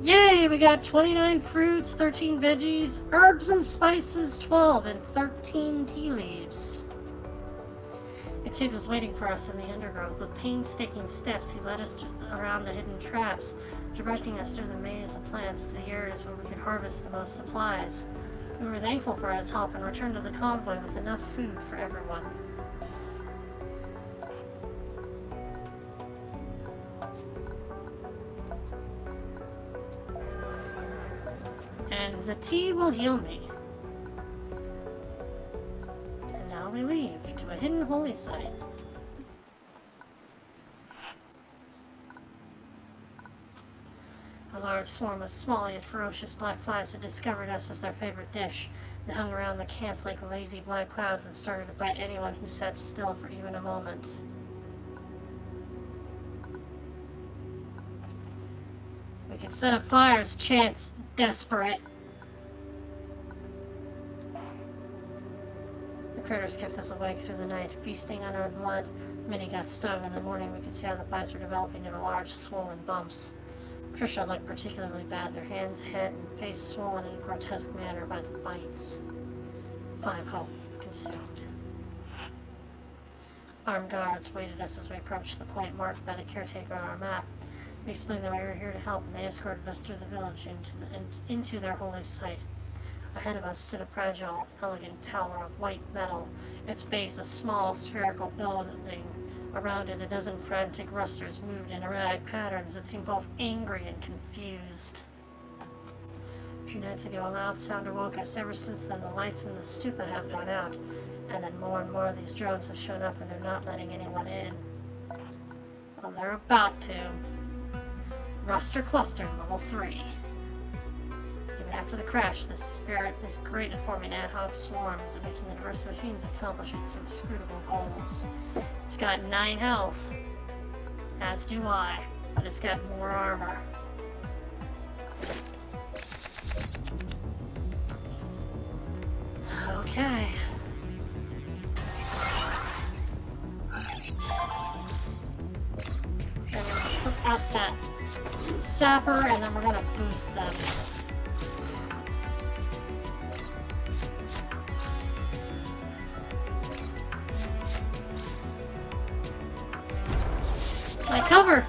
Yay! We got 29 fruits, 13 veggies, herbs and spices, 12, and 13 tea leaves. The kid was waiting for us in the undergrowth. With painstaking steps, he led us around the hidden traps, directing us through the maze of plants to the areas where we could harvest the most supplies. We were thankful for his help and returned to the convoy with enough food for everyone. And the tea will heal me. And now we leave to a hidden holy site. A large swarm of small yet ferocious black flies had discovered us as their favorite dish. They hung around the camp like lazy black clouds and started to bite anyone who sat still for even a moment. We could set up fires, chants desperate. The critters kept us awake through the night, feasting on our blood. Many got stung. In the morning we could see how the bites were developing into large, swollen bumps. Trisha looked particularly bad, their hands, head, and face swollen in a grotesque manner by the bites. 5 hope consumed. Armed guards waited us as we approached the point marked by the caretaker on our map. We explained that we were here to help, and they escorted us through the village into their holy site. Ahead of us stood a fragile, elegant tower of white metal, its base a small, spherical building. Around it, a dozen frantic rusters moved in erratic patterns that seemed both angry and confused. A few nights ago, a loud sound awoke us. Ever since then, the lights in the stupa have gone out, and then more and more of these drones have shown up, and they're not letting anyone in. Well, they're about to. Ruster Cluster, level 3. Even after the crash, this spirit is great at forming ad hoc swarms and making the diverse machines accomplish its inscrutable goals. It's got 9 health, as do I, but it's got more armor. Okay. I'm gonna put out that sapper, and then we're gonna boost them. My cover!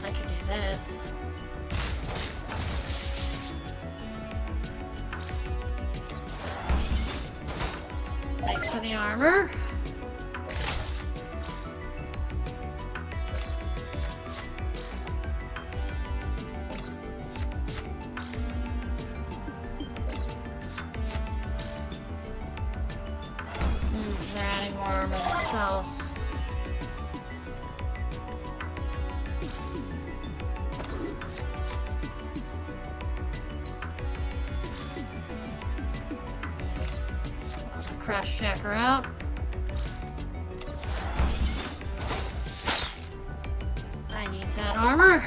I could do this. Thanks for the armor. armor themselves. Crash jacker out. I need that armor.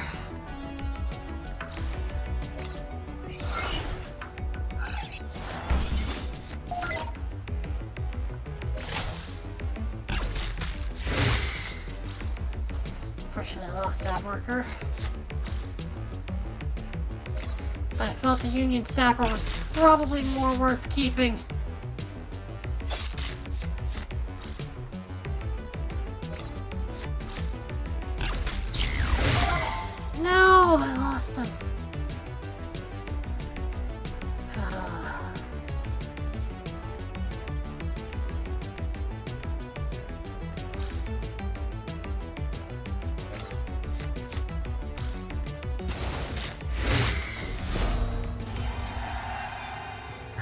Unfortunately, I lost that worker. But I felt the Union Sapper was probably more worth keeping. No, I lost them.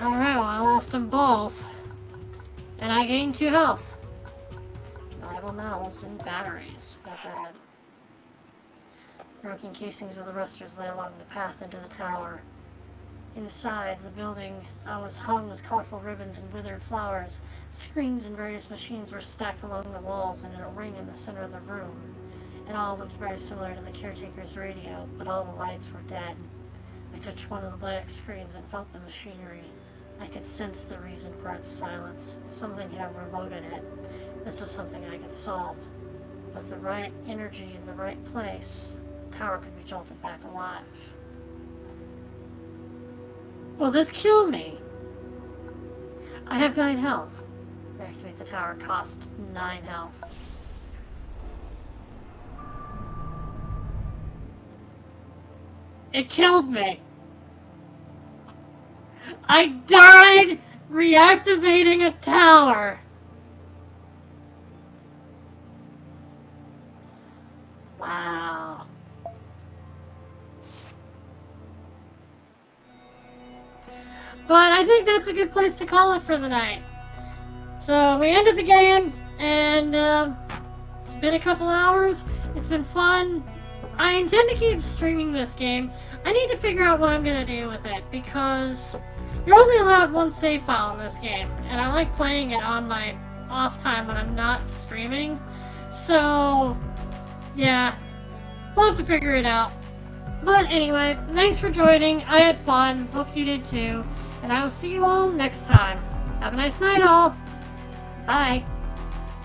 Alright, well, I lost them both. And I gained 2 health. Valuable metals and batteries. Not bad. Broken casings of the rusters lay along the path into the tower. Inside the building, I was hung with colorful ribbons and withered flowers. Screens and various machines were stacked along the walls and in a ring in the center of the room. It all looked very similar to the caretaker's radio, but all the lights were dead. I touched one of the black screens and felt the machinery. I could sense the reason for its silence. Something had overloaded it. This was something I could solve. With the right energy in the right place, the tower could be jolted back alive. Well, this killed me. I have 9 health. Activate the tower cost 9 health. It killed me. I died reactivating a tower. Wow. But I think that's a good place to call it for the night. So we ended the game, and it's been a couple hours. It's been fun. I intend to keep streaming this game. I need to figure out what I'm going to do with it, because you're only allowed 1 save file in this game, and I like playing it on my off time when I'm not streaming. So, yeah, we'll have to figure it out. But anyway, thanks for joining. I had fun. Hope you did too. And I will see you all next time. Have a nice night, all. Bye.